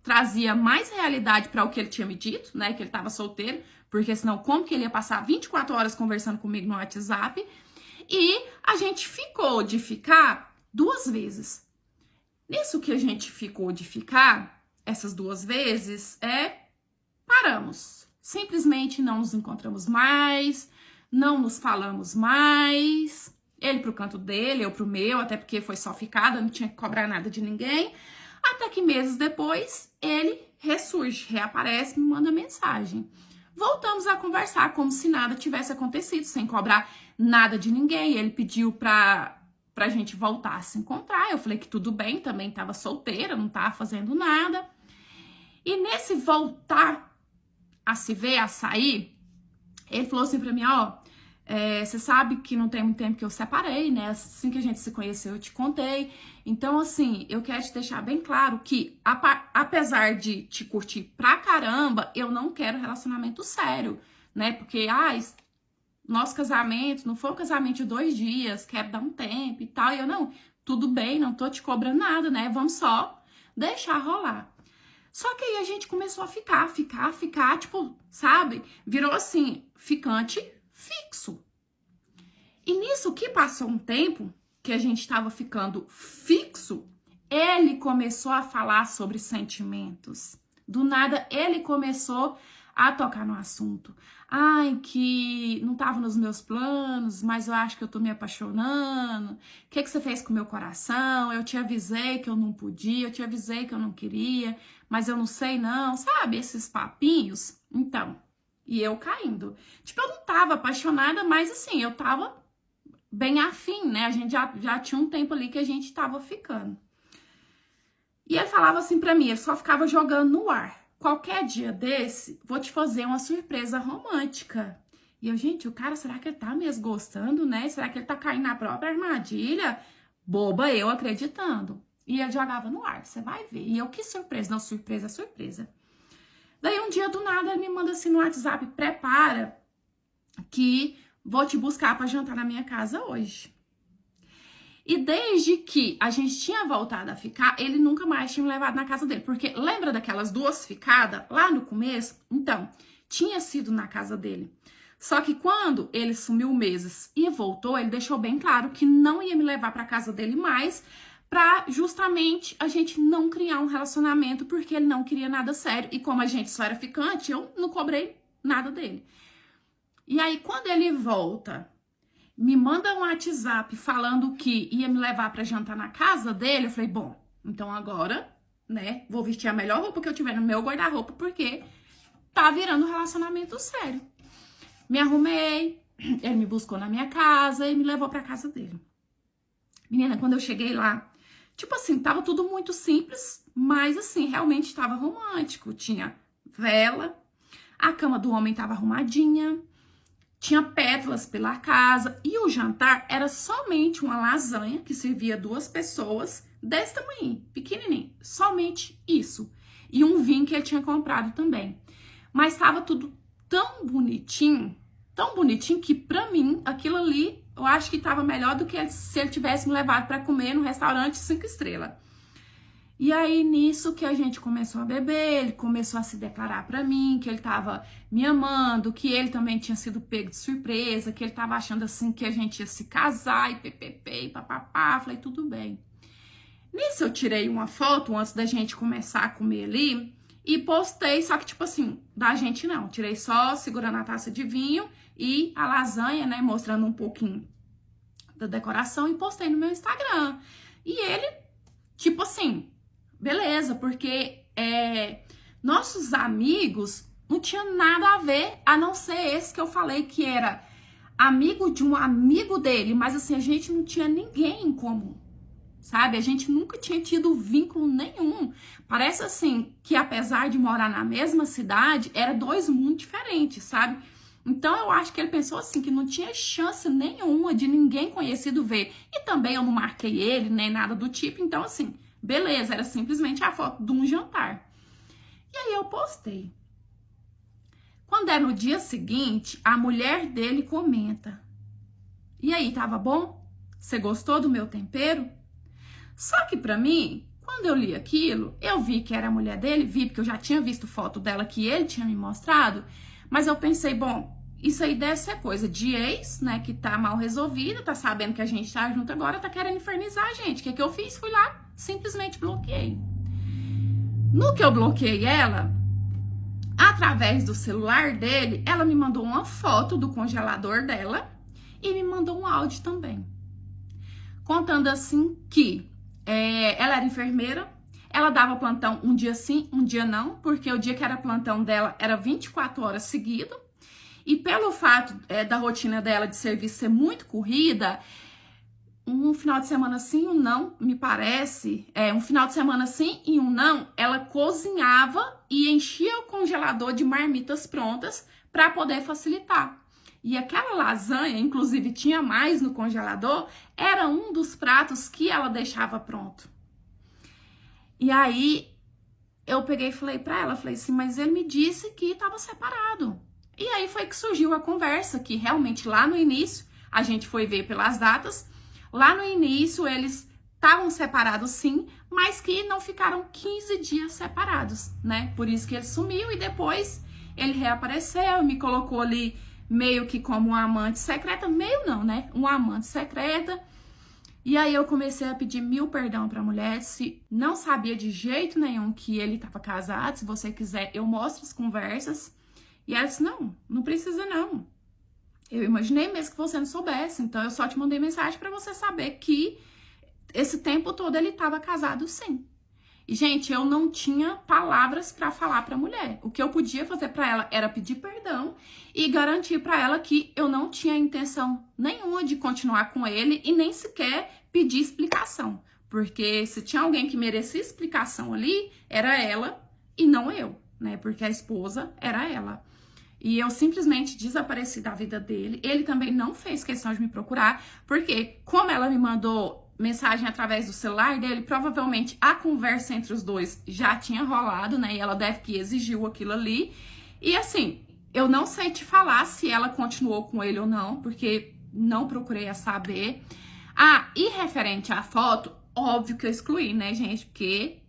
trazia mais realidade para o que ele tinha me dito, né? Que ele estava solteiro, porque senão como que ele ia passar 24 horas conversando comigo no WhatsApp? E a gente ficou de ficar 2 vezes. Nisso que a gente ficou de ficar, essas 2 vezes, paramos. Simplesmente não nos encontramos mais, não nos falamos mais. Ele pro canto dele, eu pro meu, até porque foi só ficada, não tinha que cobrar nada de ninguém. Até que meses depois, ele ressurge, reaparece, me manda mensagem. Voltamos a conversar como se nada tivesse acontecido, sem cobrar nada de ninguém. Ele pediu pra gente voltar a se encontrar. Eu falei que tudo bem, também tava solteira, não tava fazendo nada. E nesse voltar a se ver, a sair, ele falou assim pra mim, ó, você sabe que não tem muito tempo que eu separei, né? Assim que a gente se conheceu, eu te contei. Então, assim, eu quero te deixar bem claro que, apesar de te curtir pra caramba, eu não quero relacionamento sério, né? Porque, nosso casamento não foi um casamento de 2 dias, quero dar um tempo e tal. E eu, não, tudo bem, não tô te cobrando nada, né? Vamos só deixar rolar. Só que aí a gente começou a ficar, tipo, sabe? Virou assim, ficante fixo. E nisso que passou um tempo, que a gente estava ficando fixo, ele começou a falar sobre sentimentos. Do nada, ele começou a tocar no assunto. Ai, que não tava nos meus planos, mas eu acho que eu tô me apaixonando. O que você fez com o meu coração? Eu te avisei que eu não podia, eu te avisei que eu não queria, mas eu não sei não, sabe? Esses papinhos. Então, e eu caindo. Tipo, eu não tava apaixonada, mas assim, eu tava bem afim, né? A gente já tinha um tempo ali que a gente tava ficando. E ele falava assim pra mim, ele só ficava jogando no ar. Qualquer dia desse, vou te fazer uma surpresa romântica. E eu, gente, o cara, será que ele tá mesmo gostando, né? Será que ele tá caindo na própria armadilha? Boba eu acreditando. E ele jogava no ar, você vai ver. E eu, que surpresa. Não, surpresa, surpresa. Daí um dia do nada ele me manda assim no WhatsApp, prepara que vou te buscar pra jantar na minha casa hoje. E desde que a gente tinha voltado a ficar, ele nunca mais tinha me levado na casa dele. Porque lembra daquelas 2 ficadas lá no começo? Então, tinha sido na casa dele. Só que quando ele sumiu meses e voltou, ele deixou bem claro que não ia me levar pra casa dele mais, pra justamente a gente não criar um relacionamento, porque ele não queria nada sério. E como a gente só era ficante, eu não cobrei nada dele. E aí, quando ele volta, me manda um WhatsApp falando que ia me levar pra jantar na casa dele, eu falei, bom, então agora, né, vou vestir a melhor roupa que eu tiver no meu guarda-roupa, porque tá virando um relacionamento sério. Me arrumei, ele me buscou na minha casa e me levou pra casa dele. Menina, quando eu cheguei lá, tipo assim, tava tudo muito simples, mas assim, realmente tava romântico. Tinha vela, a cama do homem tava arrumadinha, tinha pétalas pela casa e o jantar era somente uma lasanha que servia 2 pessoas desse tamanho, pequenininho, somente isso. E um vinho que ele tinha comprado também. mas estava tudo tão bonitinho que pra mim, aquilo ali, eu acho que estava melhor do que se ele tivesse me levado para comer no restaurante 5 estrelas. E aí, nisso que a gente começou a beber, ele começou a se declarar pra mim que ele tava me amando, que ele também tinha sido pego de surpresa, que ele tava achando assim que a gente ia se casar e ppp e papapá. Falei, tudo bem. Nisso eu tirei uma foto antes da gente começar a comer ali e postei, só que tipo assim, da gente não. Tirei só segurando a taça de vinho e a lasanha, né, mostrando um pouquinho da decoração e postei no meu Instagram. E ele, tipo assim... Beleza, porque nossos amigos não tinham nada a ver, a não ser esse que eu falei que era amigo de um amigo dele, mas assim, a gente não tinha ninguém em comum, sabe? A gente nunca tinha tido vínculo nenhum. Parece assim, que apesar de morar na mesma cidade, era 2 mundos diferentes, sabe? Então eu acho que ele pensou assim, que não tinha chance nenhuma de ninguém conhecido ver. E também eu não marquei ele, nem nada do tipo, então assim... Beleza, era simplesmente a foto de um jantar. E aí eu postei. Quando é no dia seguinte, a mulher dele comenta. E aí, tava bom? Você gostou do meu tempero? Só que pra mim, quando eu li aquilo, eu vi que era a mulher dele, vi porque eu já tinha visto foto dela que ele tinha me mostrado, mas eu pensei, bom, isso aí deve ser coisa de ex, né, que tá mal resolvida, tá sabendo que a gente tá junto agora, tá querendo infernizar a gente. O que eu fiz? Fui lá, simplesmente bloqueei. No que eu bloqueei ela, através do celular dele, ela me mandou uma foto do congelador dela e me mandou um áudio também. Contando assim que ela era enfermeira, ela dava plantão um dia sim, um dia não, porque o dia que era plantão dela era 24 horas seguidas. E pelo fato da rotina dela de serviço ser muito corrida, um final de semana sim, um não, me parece, um final de semana sim e um não, ela cozinhava e enchia o congelador de marmitas prontas para poder facilitar. E aquela lasanha, inclusive tinha mais no congelador, era um dos pratos que ela deixava pronto. E aí eu peguei e falei para ela, falei assim, mas ele me disse que estava separado. E aí foi que surgiu a conversa, que realmente lá no início, a gente foi ver pelas datas, lá no início eles estavam separados sim, mas que não ficaram 15 dias separados, né? Por isso que ele sumiu e depois ele reapareceu, me colocou ali meio que como uma amante secreta, meio não, né? Uma amante secreta. E aí eu comecei a pedir 1000 perdão pra mulher, se não sabia de jeito nenhum que ele estava casado, se você quiser eu mostro as conversas. E ela disse, não precisa não. Eu imaginei mesmo que você não soubesse, então eu só te mandei mensagem pra você saber que esse tempo todo ele estava casado sim. E, gente, eu não tinha palavras pra falar pra mulher. O que eu podia fazer pra ela era pedir perdão e garantir pra ela que eu não tinha intenção nenhuma de continuar com ele e nem sequer pedir explicação. Porque se tinha alguém que merecia explicação ali, era ela e não eu, né? Porque a esposa era ela. E eu simplesmente desapareci da vida dele. Ele também não fez questão de me procurar, porque como ela me mandou mensagem através do celular dele, provavelmente a conversa entre os dois já tinha rolado, né? E ela deve que exigiu aquilo ali. E assim, eu não sei te falar se ela continuou com ele ou não, porque não procurei a saber. Ah, e referente à foto, óbvio que eu excluí, né, gente? Porque,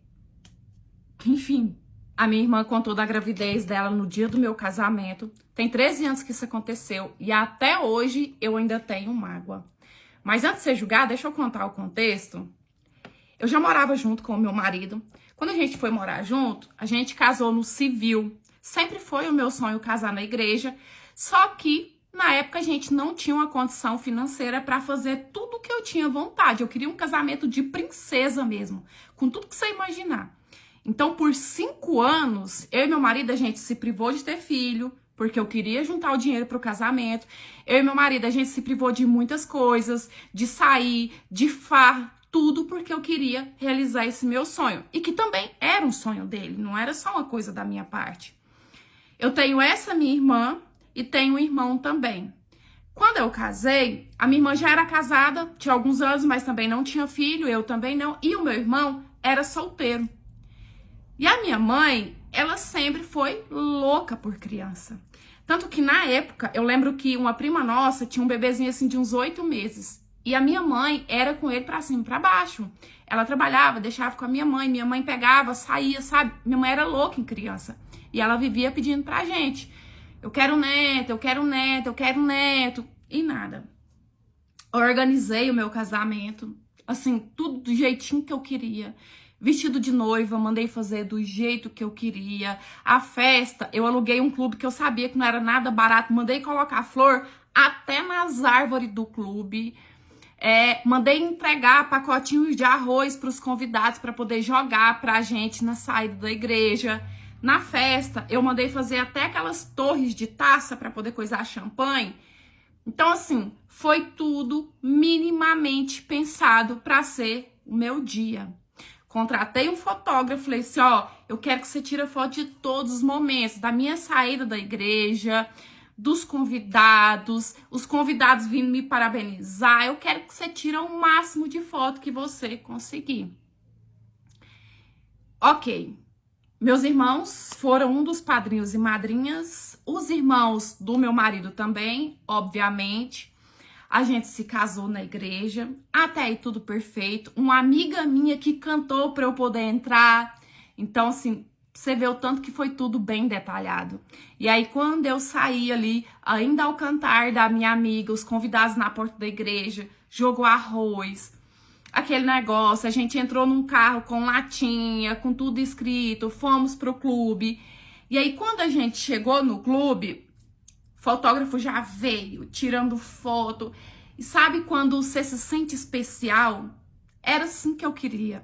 enfim... A minha irmã contou da gravidez dela no dia do meu casamento. Tem 13 anos que isso aconteceu e até hoje eu ainda tenho mágoa. Mas antes de ser julgada, deixa eu contar o contexto. Eu já morava junto com o meu marido. Quando a gente foi morar junto, a gente casou no civil. Sempre foi o meu sonho casar na igreja. Só que na época a gente não tinha uma condição financeira para fazer tudo o que eu tinha vontade. Eu queria um casamento de princesa mesmo, com tudo que você imaginar. Então, por 5 anos, eu e meu marido, a gente se privou de ter filho, porque eu queria juntar o dinheiro para o casamento. Eu e meu marido, a gente se privou de muitas coisas, de sair, de tudo porque eu queria realizar esse meu sonho. E que também era um sonho dele, não era só uma coisa da minha parte. Eu tenho essa minha irmã e tenho um irmão também. Quando eu casei, a minha irmã já era casada, tinha alguns anos, mas também não tinha filho, eu também não. E o meu irmão era solteiro. E a minha mãe ela sempre foi louca por criança. Tanto que na época, eu lembro que uma prima nossa tinha um bebezinho assim de uns 8 meses. E a minha mãe era com ele pra cima e pra baixo. Ela trabalhava, deixava com a minha mãe pegava, saía, sabe? Minha mãe era louca em criança. E ela vivia pedindo pra gente: eu quero neto, eu quero neto, eu quero neto. E nada. Organizei o meu casamento, assim, tudo do jeitinho que eu queria. Vestido de noiva, mandei fazer do jeito que eu queria. A festa, eu aluguei um clube que eu sabia que não era nada barato. Mandei colocar flor até nas árvores do clube. Mandei entregar pacotinhos de arroz para os convidados para poder jogar pra gente na saída da igreja. Na festa, eu mandei fazer até aquelas torres de taça para poder coisar champanhe. Então, assim, foi tudo minimamente pensado para ser o meu dia. Contratei um fotógrafo, falei assim, ó, eu quero que você tire foto de todos os momentos, da minha saída da igreja, dos convidados, os convidados vindo me parabenizar, eu quero que você tire o máximo de foto que você conseguir. Ok, meus irmãos foram um dos padrinhos e madrinhas, os irmãos do meu marido também, obviamente. A gente se casou na igreja, até aí tudo perfeito. Uma amiga minha que cantou para eu poder entrar. Então, assim, você vê o tanto que foi tudo bem detalhado. E aí, quando eu saí ali, ainda ao cantar da minha amiga, os convidados na porta da igreja, jogou arroz, aquele negócio, a gente entrou num carro com latinha, com tudo escrito, fomos pro clube. E aí, quando a gente chegou no clube, o fotógrafo já veio tirando foto. E sabe quando você se sente especial? Era assim que eu queria.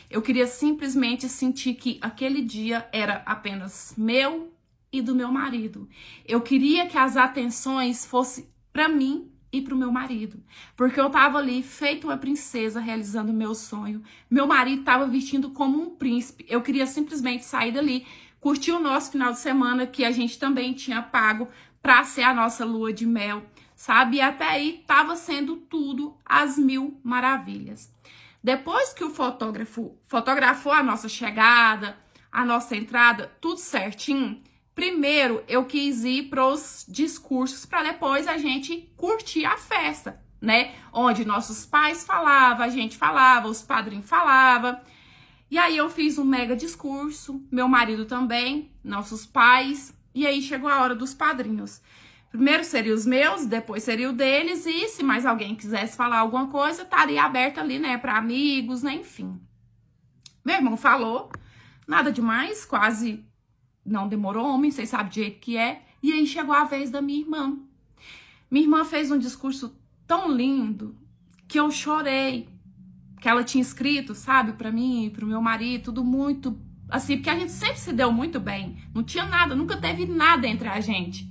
Eu queria simplesmente sentir que aquele dia era apenas meu e do meu marido. Eu queria que as atenções fossem para mim e para o meu marido. Porque eu tava ali feito uma princesa realizando meu sonho. Meu marido tava vestindo como um príncipe. Eu queria simplesmente sair dali, curtir o nosso final de semana que a gente também tinha pago para ser a nossa lua de mel, sabe? E até aí tava sendo tudo às mil maravilhas. Depois que o fotógrafo fotografou a nossa chegada, a nossa entrada, tudo certinho, primeiro eu quis ir pros discursos para depois a gente curtir a festa, né? Onde nossos pais falavam, a gente falava, os padrinhos falavam. E aí eu fiz um mega discurso, meu marido também, nossos pais. E aí chegou a hora dos padrinhos. Primeiro seria os meus, depois seria o deles. E se mais alguém quisesse falar alguma coisa, estaria aberta ali, né? Para amigos, né? Enfim. Meu irmão falou, nada demais, quase não demorou, homem, vocês sabem do jeito que é. E aí chegou a vez da minha irmã. Minha irmã fez um discurso tão lindo que eu chorei. Que ela tinha escrito, sabe, para mim, para o meu marido, tudo muito assim, porque a gente sempre se deu muito bem. Não tinha nada, nunca teve nada entre a gente.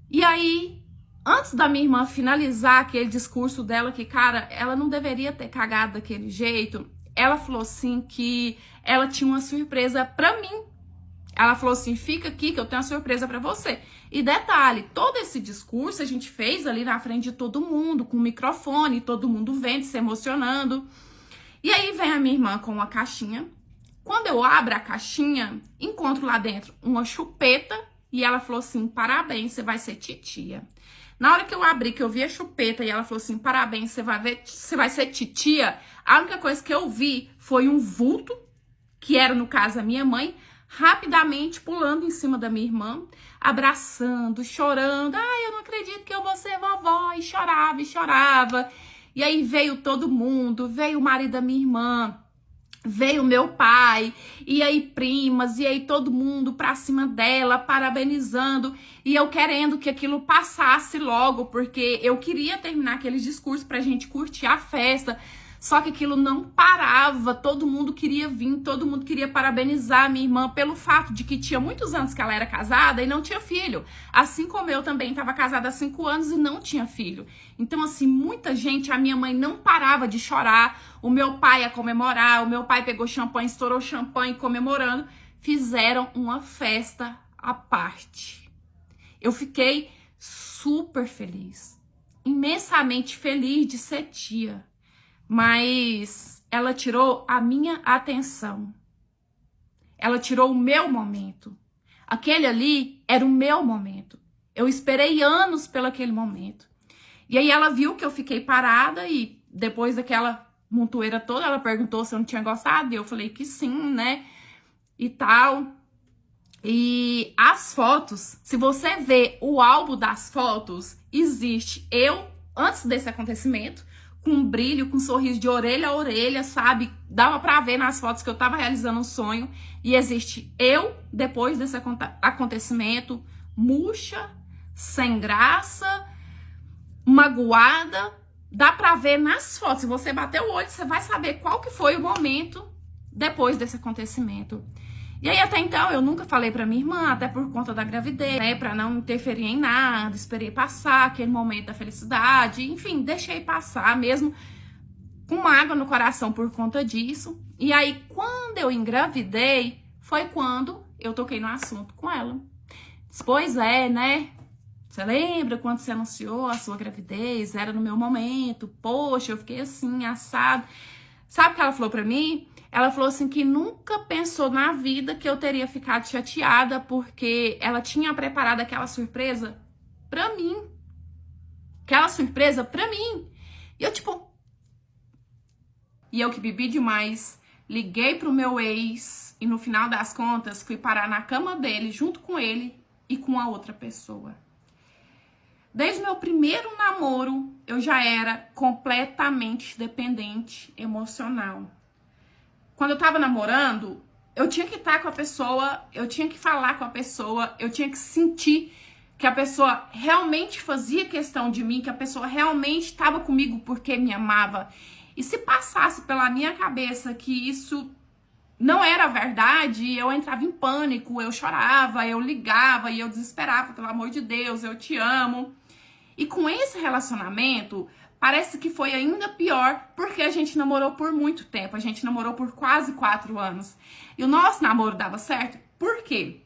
E aí, antes da minha irmã finalizar aquele discurso dela, que, cara, ela não deveria ter cagado daquele jeito, ela falou assim que ela tinha uma surpresa pra mim. Ela falou assim, fica aqui que eu tenho uma surpresa pra você. E detalhe, todo esse discurso a gente fez ali na frente de todo mundo, com o microfone, todo mundo vendo, se emocionando. E aí vem a minha irmã com uma caixinha. Quando eu abro a caixinha, encontro lá dentro uma chupeta e ela falou assim, parabéns, você vai ser titia. Na hora que eu abri, que eu vi a chupeta e ela falou assim, parabéns, você vai ser titia, a única coisa que eu vi foi um vulto, que era no caso a minha mãe, rapidamente pulando em cima da minha irmã, abraçando, chorando. Ai, eu não acredito que eu vou ser vovó. E chorava, e chorava. E aí veio todo mundo, veio o marido da minha irmã, veio meu pai, e aí primas, e aí todo mundo pra cima dela, parabenizando, e eu querendo que aquilo passasse logo, porque eu queria terminar aquele discurso pra gente curtir a festa, só que aquilo não parava, todo mundo queria vir, todo mundo queria parabenizar a minha irmã pelo fato de que tinha muitos anos que ela era casada e não tinha filho, assim como eu também estava casada há 5 anos e não tinha filho. Então, assim, muita gente, a minha mãe não parava de chorar, o meu pai ia comemorar, o meu pai pegou champanhe, estourou champanhe comemorando, fizeram uma festa à parte. Eu fiquei super feliz, imensamente feliz de ser tia. Mas ela tirou a minha atenção. Ela tirou o meu momento. Aquele ali era o meu momento. Eu esperei anos pelo aquele momento. E aí ela viu que eu fiquei parada e depois daquela montoeira toda, ela perguntou se eu não tinha gostado. E eu falei que sim, né? E tal. E as fotos, se você ver o álbum das fotos, existe eu, antes desse acontecimento, com um brilho, com um sorriso de orelha a orelha, sabe? Dava pra ver nas fotos que eu tava realizando um sonho. E existe eu, depois desse acontecimento, murcha, sem graça, magoada. Dá pra ver nas fotos. Se você bater o olho, você vai saber qual que foi o momento depois desse acontecimento. E aí, até então, eu nunca falei pra minha irmã, até por conta da gravidez, né? Pra não interferir em nada, esperei passar aquele momento da felicidade. Enfim, deixei passar mesmo com mágoa no coração por conta disso. E aí, quando eu engravidei, foi quando eu toquei no assunto com ela. Pois é, né? Você lembra quando você anunciou a sua gravidez? Era no meu momento. Poxa, eu fiquei assim, assado. Sabe o que ela falou pra mim? Ela falou assim que nunca pensou na vida que eu teria ficado chateada porque ela tinha preparado aquela surpresa pra mim. Aquela surpresa pra mim. E eu, tipo... E eu que bebi demais, liguei pro meu ex e no final das contas fui parar na cama dele, junto com ele e com a outra pessoa. Desde o meu primeiro namoro, eu já era completamente dependente emocional. Quando eu tava namorando, eu tinha que estar com a pessoa, eu tinha que falar com a pessoa, eu tinha que sentir que a pessoa realmente fazia questão de mim, que a pessoa realmente estava comigo porque me amava. E se passasse pela minha cabeça que isso não era verdade, eu entrava em pânico, eu chorava, eu ligava e eu desesperava, pelo amor de Deus, eu te amo. E com esse relacionamento, parece que foi ainda pior, porque a gente namorou por muito tempo. A gente namorou por quase 4 anos. E o nosso namoro dava certo. Por quê?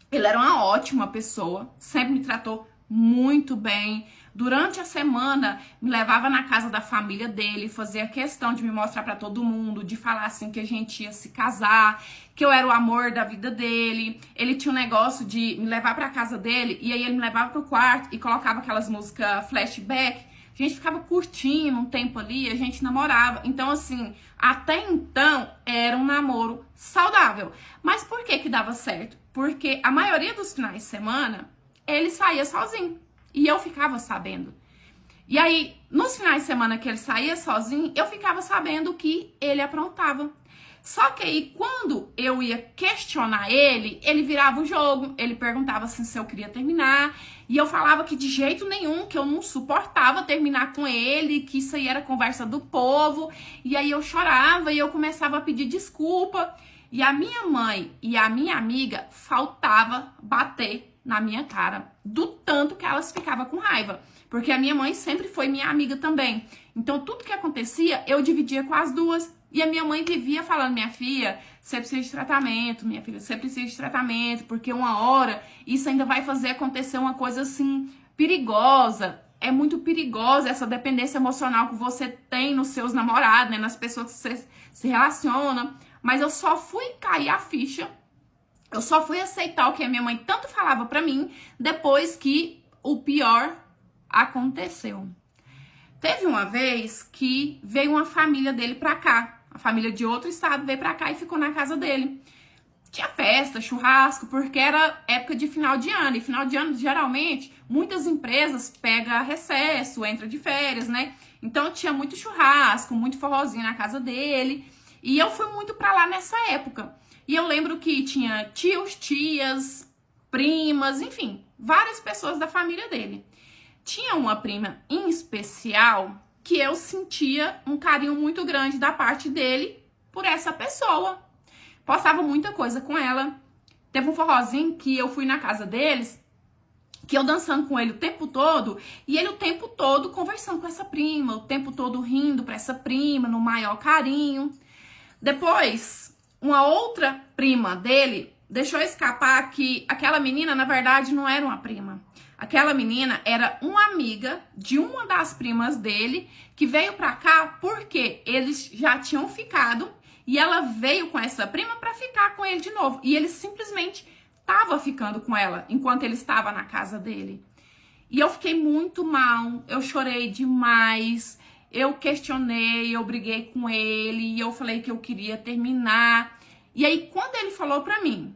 Ele era uma ótima pessoa, sempre me tratou muito bem. Durante a semana, me levava na casa da família dele, fazia questão de me mostrar pra todo mundo, de falar assim que a gente ia se casar, que eu era o amor da vida dele. Ele tinha um negócio de me levar pra casa dele, e aí ele me levava pro quarto e colocava aquelas músicas flashback. A gente ficava curtindo um tempo ali, a gente namorava. Então, assim, até então era um namoro saudável. Mas por que que dava certo? Porque a maioria dos finais de semana, ele saía sozinho. E eu ficava sabendo. E aí, nos finais de semana que ele saía sozinho, eu ficava sabendo que ele aprontava. Só que aí, quando eu ia questionar ele, ele virava o jogo, ele perguntava assim, se eu queria terminar, e eu falava que de jeito nenhum, que eu não suportava terminar com ele, que isso aí era conversa do povo, e aí eu chorava e eu começava a pedir desculpa, e a minha mãe e a minha amiga faltava bater na minha cara, do tanto que elas ficavam com raiva, porque a minha mãe sempre foi minha amiga também, então tudo que acontecia, eu dividia com as duas. E a minha mãe vivia falando, minha filha, você precisa de tratamento, minha filha, você precisa de tratamento, porque uma hora isso ainda vai fazer acontecer uma coisa assim, perigosa. É muito perigosa essa dependência emocional que você tem nos seus namorados, né, nas pessoas que você se relaciona. Mas eu só fui cair a ficha, eu só fui aceitar o que a minha mãe tanto falava pra mim, depois que o pior aconteceu. Teve uma vez que veio uma família dele pra cá. A família de outro estado veio pra cá e ficou na casa dele. Tinha festa, churrasco, porque era época de final de ano. E final de ano, geralmente, muitas empresas pegam recesso, entra de férias, né? Então tinha muito churrasco, muito forrozinho na casa dele. E eu fui muito pra lá nessa época. E eu lembro que tinha tios, tias, primas, enfim, várias pessoas da família dele. Tinha uma prima em especial que eu sentia um carinho muito grande da parte dele por essa pessoa. Postava muita coisa com ela. Teve um forrozinho que eu fui na casa deles, que eu dançando com ele o tempo todo, e ele o tempo todo conversando com essa prima, o tempo todo rindo pra essa prima, no maior carinho. Depois, uma outra prima dele deixou escapar que aquela menina, na verdade, não era uma prima. Aquela menina era uma amiga de uma das primas dele que veio pra cá porque eles já tinham ficado E ela veio com essa prima pra ficar com ele de novo. E ele simplesmente tava ficando com ela enquanto ele estava na casa dele. E eu fiquei muito mal, eu chorei demais, eu questionei, eu briguei com ele, e eu falei que eu queria terminar. E aí, quando ele falou pra mim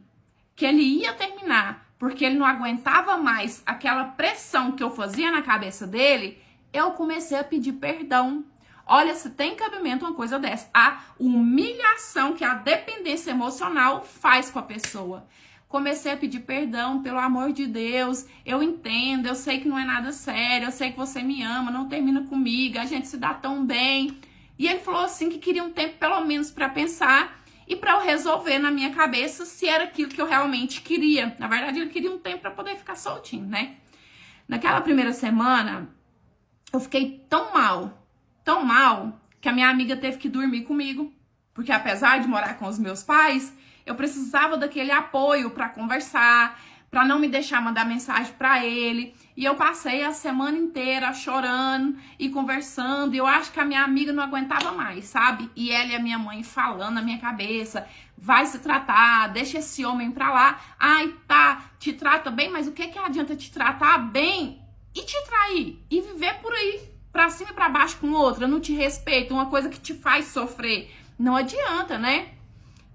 que ele ia terminar, porque ele não aguentava mais aquela pressão que eu fazia na cabeça dele, eu comecei a pedir perdão. Olha, se tem cabimento uma coisa dessa, a humilhação que a dependência emocional faz com a pessoa. Comecei a pedir perdão, pelo amor de Deus, eu entendo, eu sei que não é nada sério, eu sei que você me ama, não termina comigo, a gente se dá tão bem. E ele falou assim que queria um tempo pelo menos pra pensar e pra eu resolver na minha cabeça se era aquilo que eu realmente queria. Na verdade, ele queria um tempo pra poder ficar soltinho, né? Naquela primeira semana, eu fiquei tão mal, que a minha amiga teve que dormir comigo, porque apesar de morar com os meus pais, eu precisava daquele apoio para conversar, para não me deixar mandar mensagem para ele. E eu passei a semana inteira chorando e conversando. E eu acho que a minha amiga não aguentava mais, sabe? E ela e a minha mãe falando na minha cabeça: vai se tratar, deixa esse homem pra lá. Ai, tá, te trata bem, mas o que adianta te tratar bem e te trair? E viver por aí, pra cima e pra baixo com outra, não te respeita, uma coisa que te faz sofrer. Não adianta, né?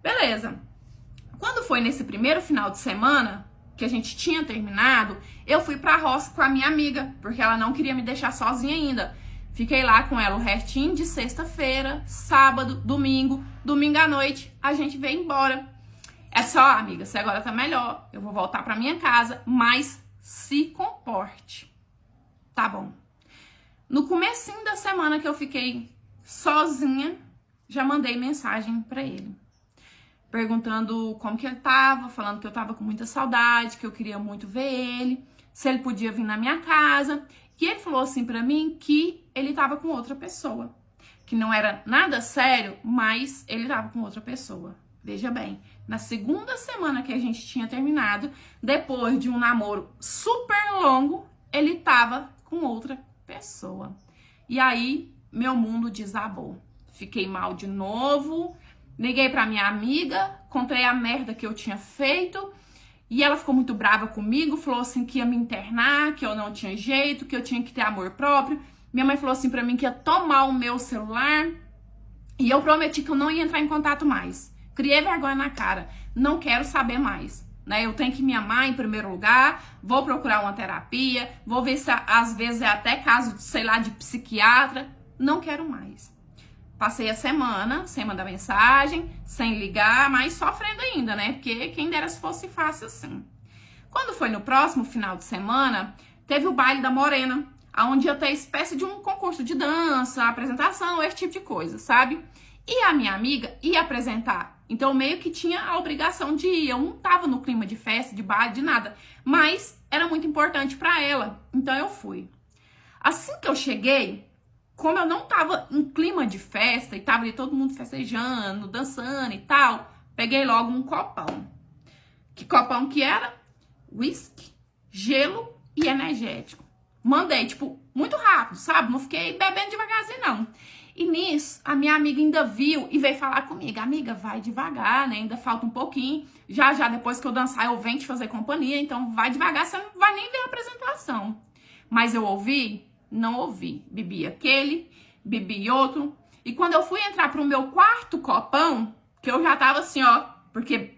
Beleza. Quando foi nesse primeiro final de semana, que a gente tinha terminado, eu fui pra roça com a minha amiga, porque ela não queria me deixar sozinha ainda. Fiquei lá com ela o restinho de sexta-feira, sábado, domingo à noite, a gente veio embora. É só, amiga, você agora tá melhor, eu vou voltar pra minha casa, mas se comporte. Tá bom. No comecinho da semana que eu fiquei sozinha, já mandei mensagem pra ele, perguntando como que ele tava, falando que eu tava com muita saudade, que eu queria muito ver ele, se ele podia vir na minha casa. E ele falou assim pra mim que ele tava com outra pessoa, que não era nada sério, mas ele tava com outra pessoa. Veja bem, na segunda semana que a gente tinha terminado, depois de um namoro super longo, ele tava com outra pessoa. E aí, meu mundo desabou. Fiquei mal de novo. Liguei pra minha amiga, contei a merda que eu tinha feito e ela ficou muito brava comigo, falou assim que ia me internar, que eu não tinha jeito, que eu tinha que ter amor próprio. Minha mãe falou assim pra mim que ia tomar o meu celular e eu prometi que eu não ia entrar em contato mais. Criei vergonha na cara, não quero saber mais, né? Eu tenho que me amar em primeiro lugar, vou procurar uma terapia, vou ver se às vezes é até caso, sei lá, de psiquiatra, não quero mais. Passei a semana sem mandar mensagem, sem ligar, mas sofrendo ainda, né? Porque quem dera se fosse fácil assim. Quando foi no próximo final de semana, teve o baile da Morena, onde ia ter espécie de um concurso de dança, apresentação, esse tipo de coisa, sabe? E a minha amiga ia apresentar. Então, meio que tinha a obrigação de ir. Eu não tava no clima de festa, de baile, de nada. Mas era muito importante pra ela. Então, eu fui. Assim que eu cheguei, como eu não tava em clima de festa e tava ali todo mundo festejando, dançando e tal, peguei logo um copão. Que copão que era? Whisky, gelo e energético. Mandei, tipo, muito rápido, sabe? Não fiquei bebendo devagarzinho, não. E nisso, a minha amiga ainda viu e veio falar comigo. Amiga, vai devagar, né? Ainda falta um pouquinho. Já, depois que eu dançar, eu venho te fazer companhia. Então, vai devagar, você não vai nem ver a apresentação. Mas eu ouvi? Não ouvi. Bebi aquele, bebi outro. E quando eu fui entrar pro meu quarto copão, que eu já tava assim, ó, porque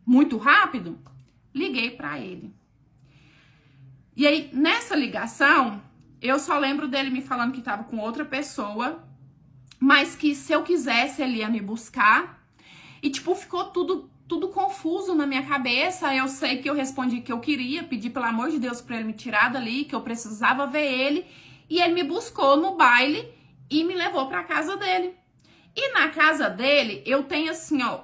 muito rápido, liguei pra ele. E aí, nessa ligação, eu só lembro dele me falando que tava com outra pessoa, mas que se eu quisesse, ele ia me buscar. E, tipo, ficou tudo confuso na minha cabeça. Eu sei que eu respondi que eu queria, pedi pelo amor de Deus pra ele me tirar dali, que eu precisava ver ele. E ele me buscou no baile e me levou pra casa dele. E na casa dele, eu tenho assim, ó,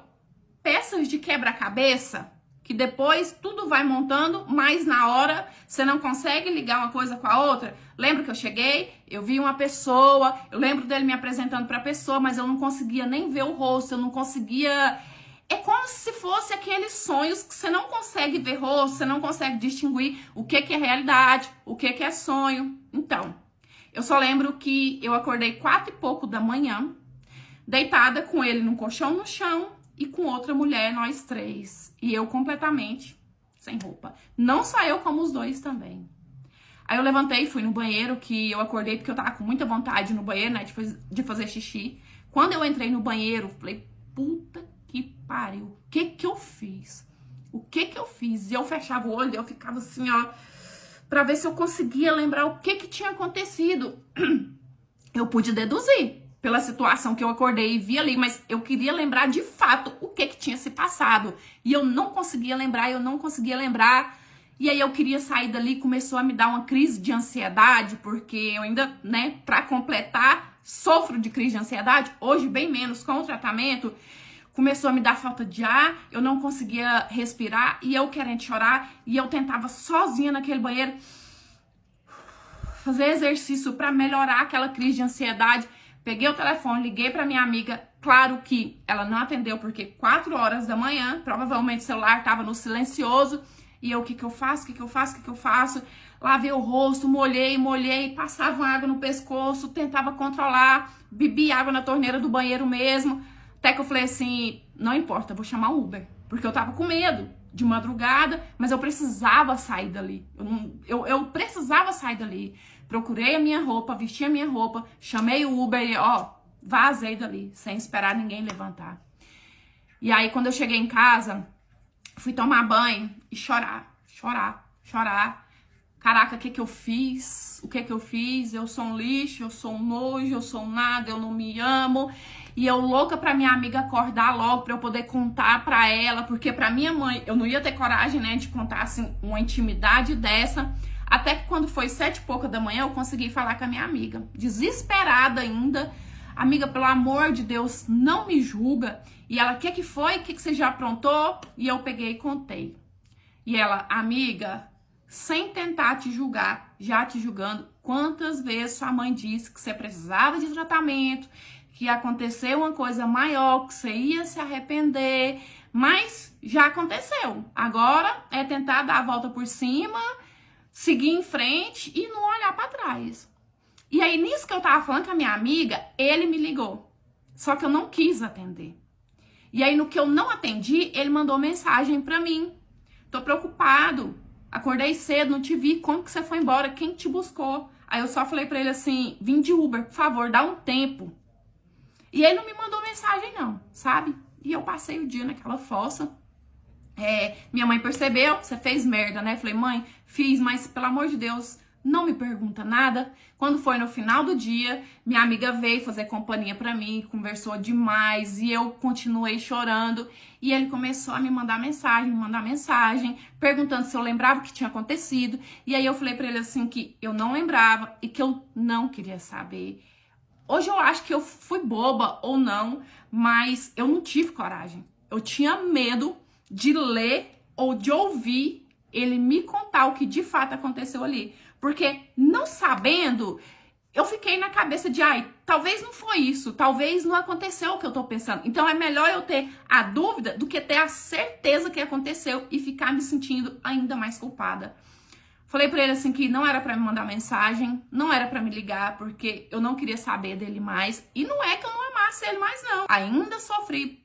peças de quebra-cabeça, que depois tudo vai montando, mas na hora você não consegue ligar uma coisa com a outra. Lembra que eu cheguei, eu vi uma pessoa, eu lembro dele me apresentando pra pessoa, mas eu não conseguia nem ver o rosto, eu não conseguia... É como se fosse aqueles sonhos que você não consegue ver rosto, você não consegue distinguir o que é realidade, o que é sonho. Então, eu só lembro que eu acordei 4 e pouco da manhã, deitada com ele num colchão no chão e com outra mulher, nós três. E eu completamente sem roupa. Não só eu, como os dois também. Aí eu levantei, fui no banheiro, que eu acordei porque eu tava com muita vontade no banheiro, né, de fazer xixi. Quando eu entrei no banheiro, falei, puta que pariu, o que que eu fiz? O que que eu fiz? E eu fechava o olho, eu ficava assim, ó, pra ver se eu conseguia lembrar o que que tinha acontecido. Eu pude deduzir pela situação que eu acordei e vi ali, mas eu queria lembrar de fato o que que tinha se passado. E eu não conseguia lembrar, E aí eu queria sair dali, começou a me dar uma crise de ansiedade, porque eu ainda, né, pra completar, sofro de crise de ansiedade, hoje bem menos com o tratamento. Começou a me dar falta de ar, eu não conseguia respirar, e eu querendo chorar, e eu tentava sozinha naquele banheiro fazer exercício pra melhorar aquela crise de ansiedade. Peguei o telefone, liguei pra minha amiga, claro que ela não atendeu, porque 4 horas da manhã, provavelmente o celular tava no silencioso, e eu, o que que eu faço? Lavei o rosto, molhei, passava água no pescoço, tentava controlar, bebi água na torneira do banheiro mesmo, até que eu falei assim, não importa, eu vou chamar o Uber, porque eu tava com medo de madrugada, mas eu precisava sair dali, eu precisava sair dali. Procurei a minha roupa, vesti a minha roupa, chamei o Uber e, ó, vazei dali, sem esperar ninguém levantar. E aí, quando eu cheguei em casa, fui tomar banho e chorar. Caraca, o que que eu fiz? Eu sou um lixo, eu sou um nojo, eu sou um nada, eu não me amo. E eu louca pra minha amiga acordar logo pra eu poder contar pra ela, porque pra minha mãe, eu não ia ter coragem, né, de contar, assim, uma intimidade dessa. Até que quando foi 7 e pouca da manhã, eu consegui falar com a minha amiga, desesperada ainda. Amiga, pelo amor de Deus, não me julga. E ela, o que que foi? O que que você já aprontou? E eu peguei e contei. E ela, amiga, sem tentar te julgar, já te julgando, quantas vezes sua mãe disse que você precisava de tratamento, que ia acontecer uma coisa maior, que você ia se arrepender, mas já aconteceu. Agora é tentar dar a volta por cima, seguir em frente e não olhar pra trás. E aí, nisso que eu tava falando com a minha amiga, ele me ligou. Só que eu não quis atender. E aí, no que eu não atendi, ele mandou mensagem pra mim. Tô preocupado, acordei cedo, não te vi, como que você foi embora? Quem te buscou? Aí eu só falei pra ele assim, vim de Uber, por favor, dá um tempo. E ele não me mandou mensagem não, sabe? E eu passei o dia naquela fossa. Minha mãe percebeu, você fez merda, né? Falei, mãe, fiz, mas pelo amor de Deus, não me pergunta nada. Quando foi no final do dia, minha amiga veio fazer companhia pra mim, conversou demais e eu continuei chorando. E ele começou a me mandar mensagem, perguntando se eu lembrava o que tinha acontecido. E aí eu falei pra ele assim que eu não lembrava e que eu não queria saber. Hoje eu acho que eu fui boba ou não, mas eu não tive coragem. Eu tinha medo de ler ou de ouvir ele me contar o que de fato aconteceu ali. Porque não sabendo, eu fiquei na cabeça de, talvez não foi isso, talvez não aconteceu o que eu tô pensando. Então é melhor eu ter a dúvida do que ter a certeza que aconteceu e ficar me sentindo ainda mais culpada. Falei pra ele assim que não era pra me mandar mensagem, não era pra me ligar, porque eu não queria saber dele mais. E não é que eu não amasse ele mais, não. Ainda sofri,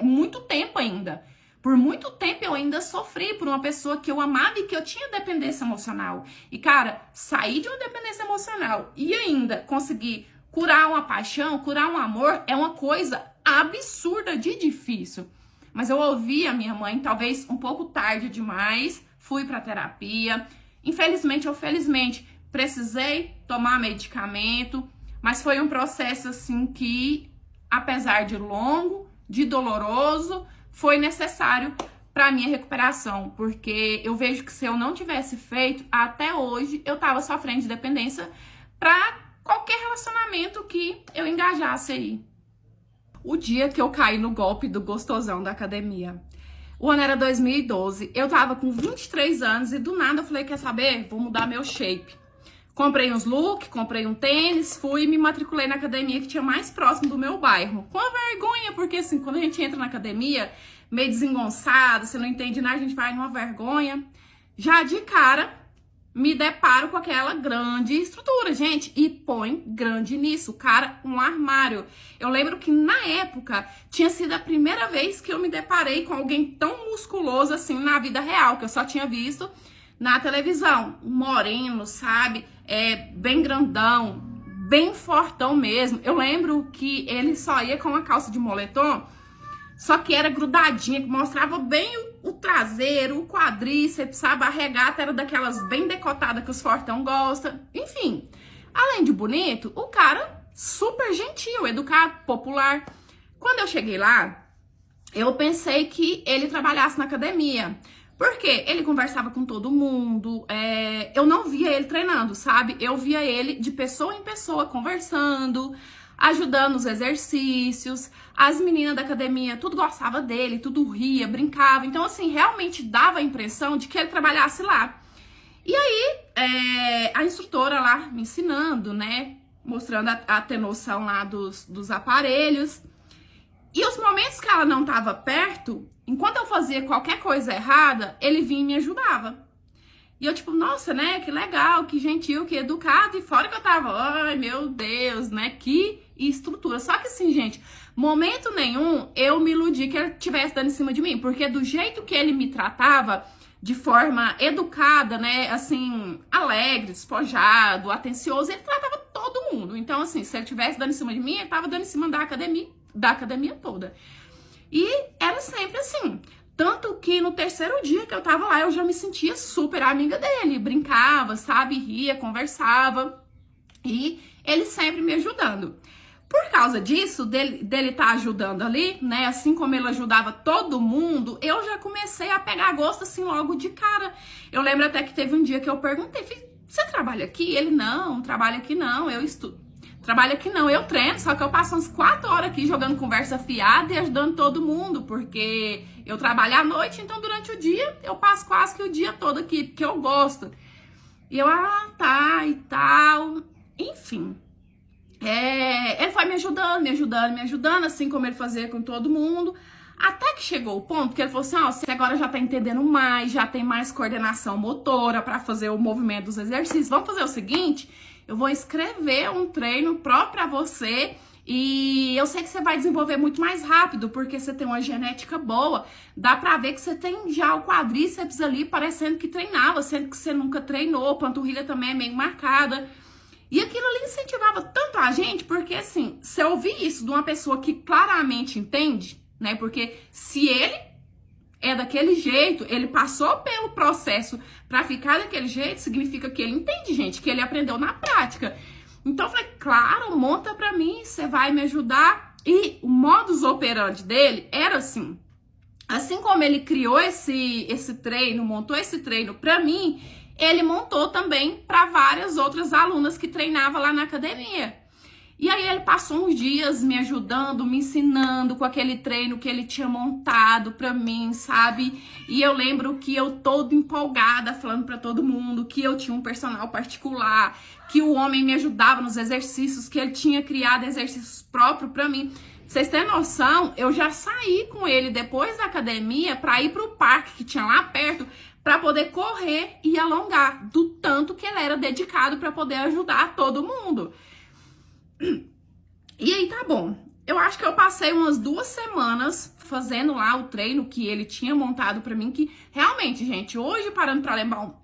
muito tempo ainda. Por muito tempo eu ainda sofri por uma pessoa que eu amava e que eu tinha dependência emocional. E, cara, sair de uma dependência emocional e ainda conseguir curar uma paixão, curar um amor, é uma coisa absurda de difícil. Mas eu ouvi a minha mãe, talvez um pouco tarde demais, fui pra terapia. Infelizmente ou felizmente, precisei tomar medicamento, mas foi um processo assim que, apesar de longo, de doloroso, foi necessário para minha recuperação, porque eu vejo que se eu não tivesse feito, até hoje eu tava sofrendo de dependência para qualquer relacionamento que eu engajasse aí. O dia que eu caí no golpe do gostosão da academia. O ano era 2012, eu tava com 23 anos e do nada eu falei, quer saber? Vou mudar meu shape. Comprei uns looks, comprei um tênis, fui e me matriculei na academia que tinha mais próximo do meu bairro. Com a vergonha, porque assim, quando a gente entra na academia, meio desengonçado, você não entende nada, a gente vai numa vergonha. Já de cara, me deparo com aquela grande estrutura, gente, e põe grande nisso, cara, um armário. Eu lembro que na época tinha sido a primeira vez que eu me deparei com alguém tão musculoso assim na vida real, que eu só tinha visto na televisão. Um moreno, sabe? Bem grandão, bem fortão mesmo. Eu lembro que ele só ia com uma calça de moletom, só que era grudadinha, que mostrava bem o traseiro, o quadríceps, sabe? A regata era daquelas bem decotadas que os fortão gostam. Enfim, além de bonito, o cara super gentil, educado, popular. Quando eu cheguei lá, eu pensei que ele trabalhasse na academia. Porque ele conversava com todo mundo, eu não via ele treinando, sabe? Eu via ele de pessoa em pessoa conversando, ajudando os exercícios. As meninas da academia, tudo gostava dele, tudo ria, brincava. Então, assim, realmente dava a impressão de que ele trabalhasse lá. E aí, a instrutora lá me ensinando, né? Mostrando a ter noção lá dos aparelhos. E os momentos que ela não tava perto, enquanto eu fazia qualquer coisa errada, ele vinha e me ajudava. E eu tipo, nossa, né, que legal, que gentil, que educado. E fora que eu tava, ai meu Deus, né, que estrutura. Só que assim, gente, momento nenhum eu me iludi que ele estivesse dando em cima de mim. Porque do jeito que ele me tratava, de forma educada, né, assim, alegre, despojado, atencioso, ele tratava todo mundo. Então assim, se ele estivesse dando em cima de mim, ele tava dando em cima da academia toda. E era sempre assim. Tanto que no terceiro dia que eu tava lá, eu já me sentia super amiga dele. Brincava, sabe? Ria, conversava. E ele sempre me ajudando. Por causa disso, dele tá ajudando ali, né? Assim como ele ajudava todo mundo, eu já comecei a pegar gosto assim logo de cara. Eu lembro até que teve um dia que eu perguntei, você trabalha aqui? Ele, não trabalha aqui não, eu estudo. Trabalho aqui não, eu treino, só que eu passo umas 4 horas aqui jogando conversa fiada e ajudando todo mundo, porque eu trabalho à noite, então durante o dia eu passo quase que o dia todo aqui, porque eu gosto. E eu, tá, e tal, enfim. Ele foi me ajudando, assim como ele fazia com todo mundo, até que chegou o ponto que ele falou assim, você agora já tá entendendo mais, já tem mais coordenação motora pra fazer o movimento dos exercícios, vamos fazer o seguinte... Eu vou escrever um treino próprio pra você e eu sei que você vai desenvolver muito mais rápido, porque você tem uma genética boa. Dá pra ver que você tem já o quadríceps ali parecendo que treinava, sendo que você nunca treinou, a panturrilha também é meio marcada. E aquilo ali incentivava tanto a gente, porque assim, se eu ouvir isso de uma pessoa que claramente entende, né? Porque se ele é daquele jeito, ele passou pelo processo pra ficar daquele jeito, significa que ele entende, gente, que ele aprendeu na prática. Então eu falei, claro, monta pra mim, você vai me ajudar. E o modus operandi dele era assim. Assim como ele criou esse treino, montou esse treino pra mim, ele montou também pra várias outras alunas que treinavam lá na academia. E aí ele passou uns dias me ajudando, me ensinando com aquele treino que ele tinha montado pra mim, sabe? E eu lembro que eu toda empolgada, falando pra todo mundo que eu tinha um personal particular, que o homem me ajudava nos exercícios, que ele tinha criado exercícios próprios pra mim. Vocês têm noção? Eu já saí com ele depois da academia pra ir pro parque que tinha lá perto, pra poder correr e alongar, do tanto que ele era dedicado pra poder ajudar todo mundo. E aí tá bom, eu acho que eu passei umas 2 semanas fazendo lá o treino que ele tinha montado pra mim, que realmente, gente, hoje parando pra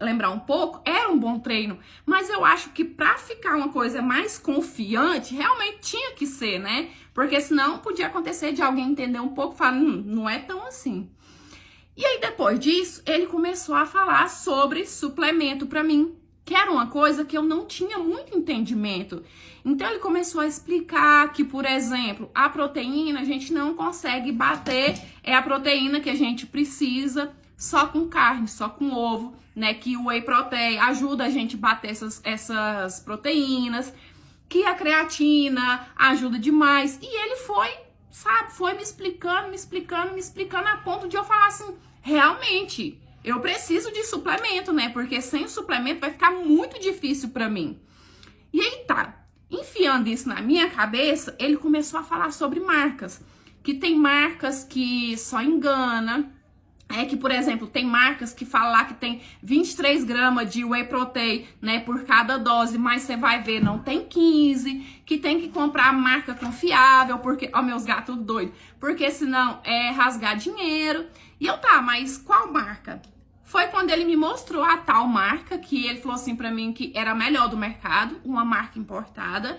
lembrar um pouco, era um bom treino, mas eu acho que pra ficar uma coisa mais confiante, realmente tinha que ser, né? Porque senão podia acontecer de alguém entender um pouco e falar, não é tão assim. E aí depois disso, ele começou a falar sobre suplemento pra mim, que era uma coisa que eu não tinha muito entendimento. Então ele começou a explicar que, por exemplo, a proteína a gente não consegue bater, é a proteína que a gente precisa só com carne, só com ovo, né? Que o whey protein ajuda a gente a bater essas proteínas, que a creatina ajuda demais. E ele foi, sabe, foi me explicando a ponto de eu falar assim, realmente, eu preciso de suplemento, né? Porque sem o suplemento vai ficar muito difícil pra mim. E aí tá, enfiando isso na minha cabeça, ele começou a falar sobre marcas. Que tem marcas que só engana, É que, por exemplo, tem marcas que falam lá que tem 23 gramas de whey protein, né, por cada dose, mas você vai ver, não tem 15, que tem que comprar marca confiável, porque, ó, meus gatos doidos, porque senão é rasgar dinheiro. E eu, tá, mas qual marca? Foi quando ele me mostrou a tal marca, que ele falou assim pra mim que era a melhor do mercado, uma marca importada.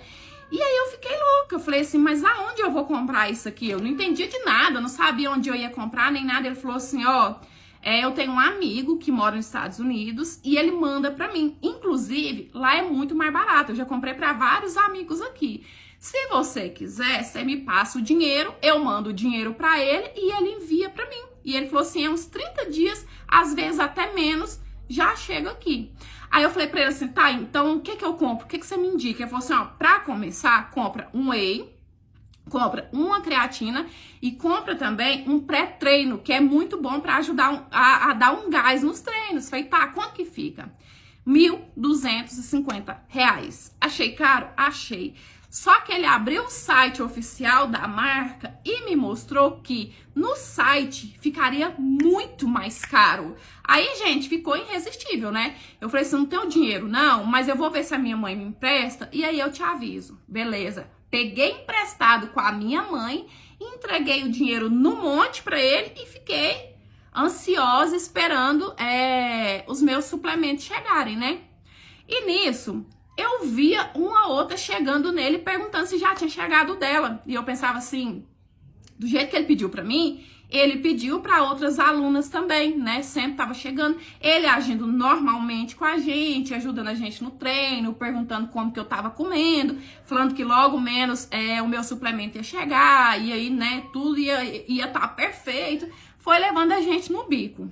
E aí eu fiquei louca, eu falei assim, mas aonde eu vou comprar isso aqui? Eu não entendia de nada, não sabia onde eu ia comprar nem nada. Ele falou assim, ó, eu tenho um amigo que mora nos Estados Unidos e ele manda pra mim. Inclusive, lá é muito mais barato, eu já comprei pra vários amigos aqui. Se você quiser, você me passa o dinheiro, eu mando o dinheiro pra ele e ele envia pra mim. E ele falou assim, é uns 30 dias, às vezes até menos, já chega aqui. Aí eu falei pra ele assim, tá, então o que que eu compro? O que que você me indica? Ele falou assim, ó, pra começar, compra um whey, compra uma creatina e compra também um pré-treino, que é muito bom pra ajudar a dar um gás nos treinos. Falei, tá, quanto que fica? R$1.250. Achei caro? Achei. Só que ele abriu o site oficial da marca e me mostrou que no site ficaria muito mais caro. Aí, gente, ficou irresistível, né? Eu falei assim, não tenho dinheiro, não, mas eu vou ver se a minha mãe me empresta e aí eu te aviso. Beleza. Peguei emprestado com a minha mãe, entreguei o dinheiro no monte pra ele e fiquei ansiosa esperando os meus suplementos chegarem, né? E nisso, eu via uma outra chegando nele, perguntando se já tinha chegado dela. E eu pensava assim, do jeito que ele pediu pra mim, ele pediu pra outras alunas também, né? Sempre tava chegando. Ele agindo normalmente com a gente, ajudando a gente no treino, perguntando como que eu tava comendo, falando que logo menos o meu suplemento ia chegar, e aí, né, tudo ia tá perfeito. Foi levando a gente no bico.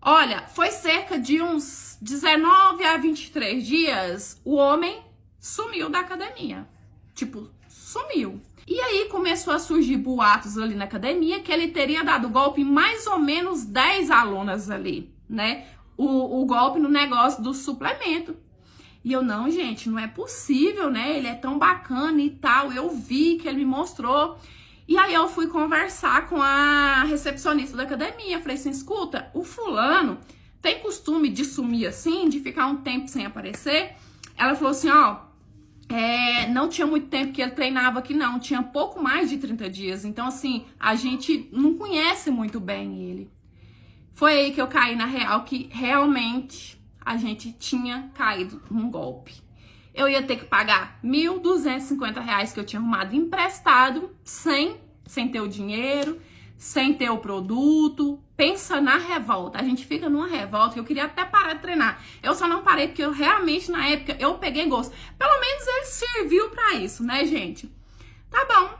Olha, foi cerca de uns 19 a 23 dias, o homem sumiu da academia. Tipo, sumiu. E aí começou a surgir boatos ali na academia que ele teria dado golpe em mais ou menos 10 alunas ali, né? O golpe no negócio do suplemento. E eu, não, gente, não é possível, né? Ele é tão bacana e tal. Eu vi que ele me mostrou. E aí eu fui conversar com a recepcionista da academia. Falei assim, escuta, o fulano tem costume de sumir assim, de ficar um tempo sem aparecer? Ela falou assim, ó, não tinha muito tempo que ele treinava aqui não, tinha pouco mais de 30 dias. Então assim, a gente não conhece muito bem ele. Foi aí que eu caí na real, que realmente a gente tinha caído num golpe. Eu ia ter que pagar R$1.250 que eu tinha arrumado emprestado, sem ter o dinheiro, sem ter o produto. Pensa na revolta. A gente fica numa revolta que eu queria até parar de treinar. Eu só não parei porque eu realmente, na época, eu peguei gosto. Pelo menos ele serviu pra isso, né, gente? Tá bom.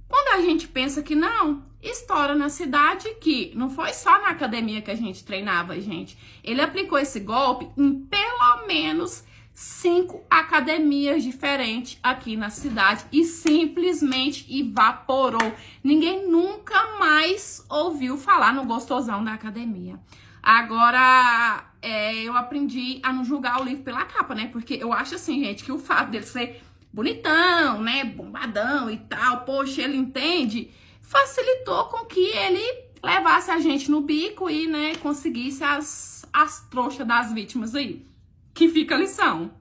Quando a gente pensa que não, estoura na cidade, que não foi só na academia que a gente treinava, gente. Ele aplicou esse golpe em pelo menos 5 academias diferentes aqui na cidade e simplesmente evaporou. Ninguém nunca mais ouviu falar no gostosão da academia. Agora, eu aprendi a não julgar o livro pela capa, né? Porque eu acho assim, gente, que o fato dele ser bonitão, né? Bombadão e tal, poxa, ele entende, facilitou com que ele levasse a gente no bico e, né, conseguisse as trouxas das vítimas aí. Que fica a lição.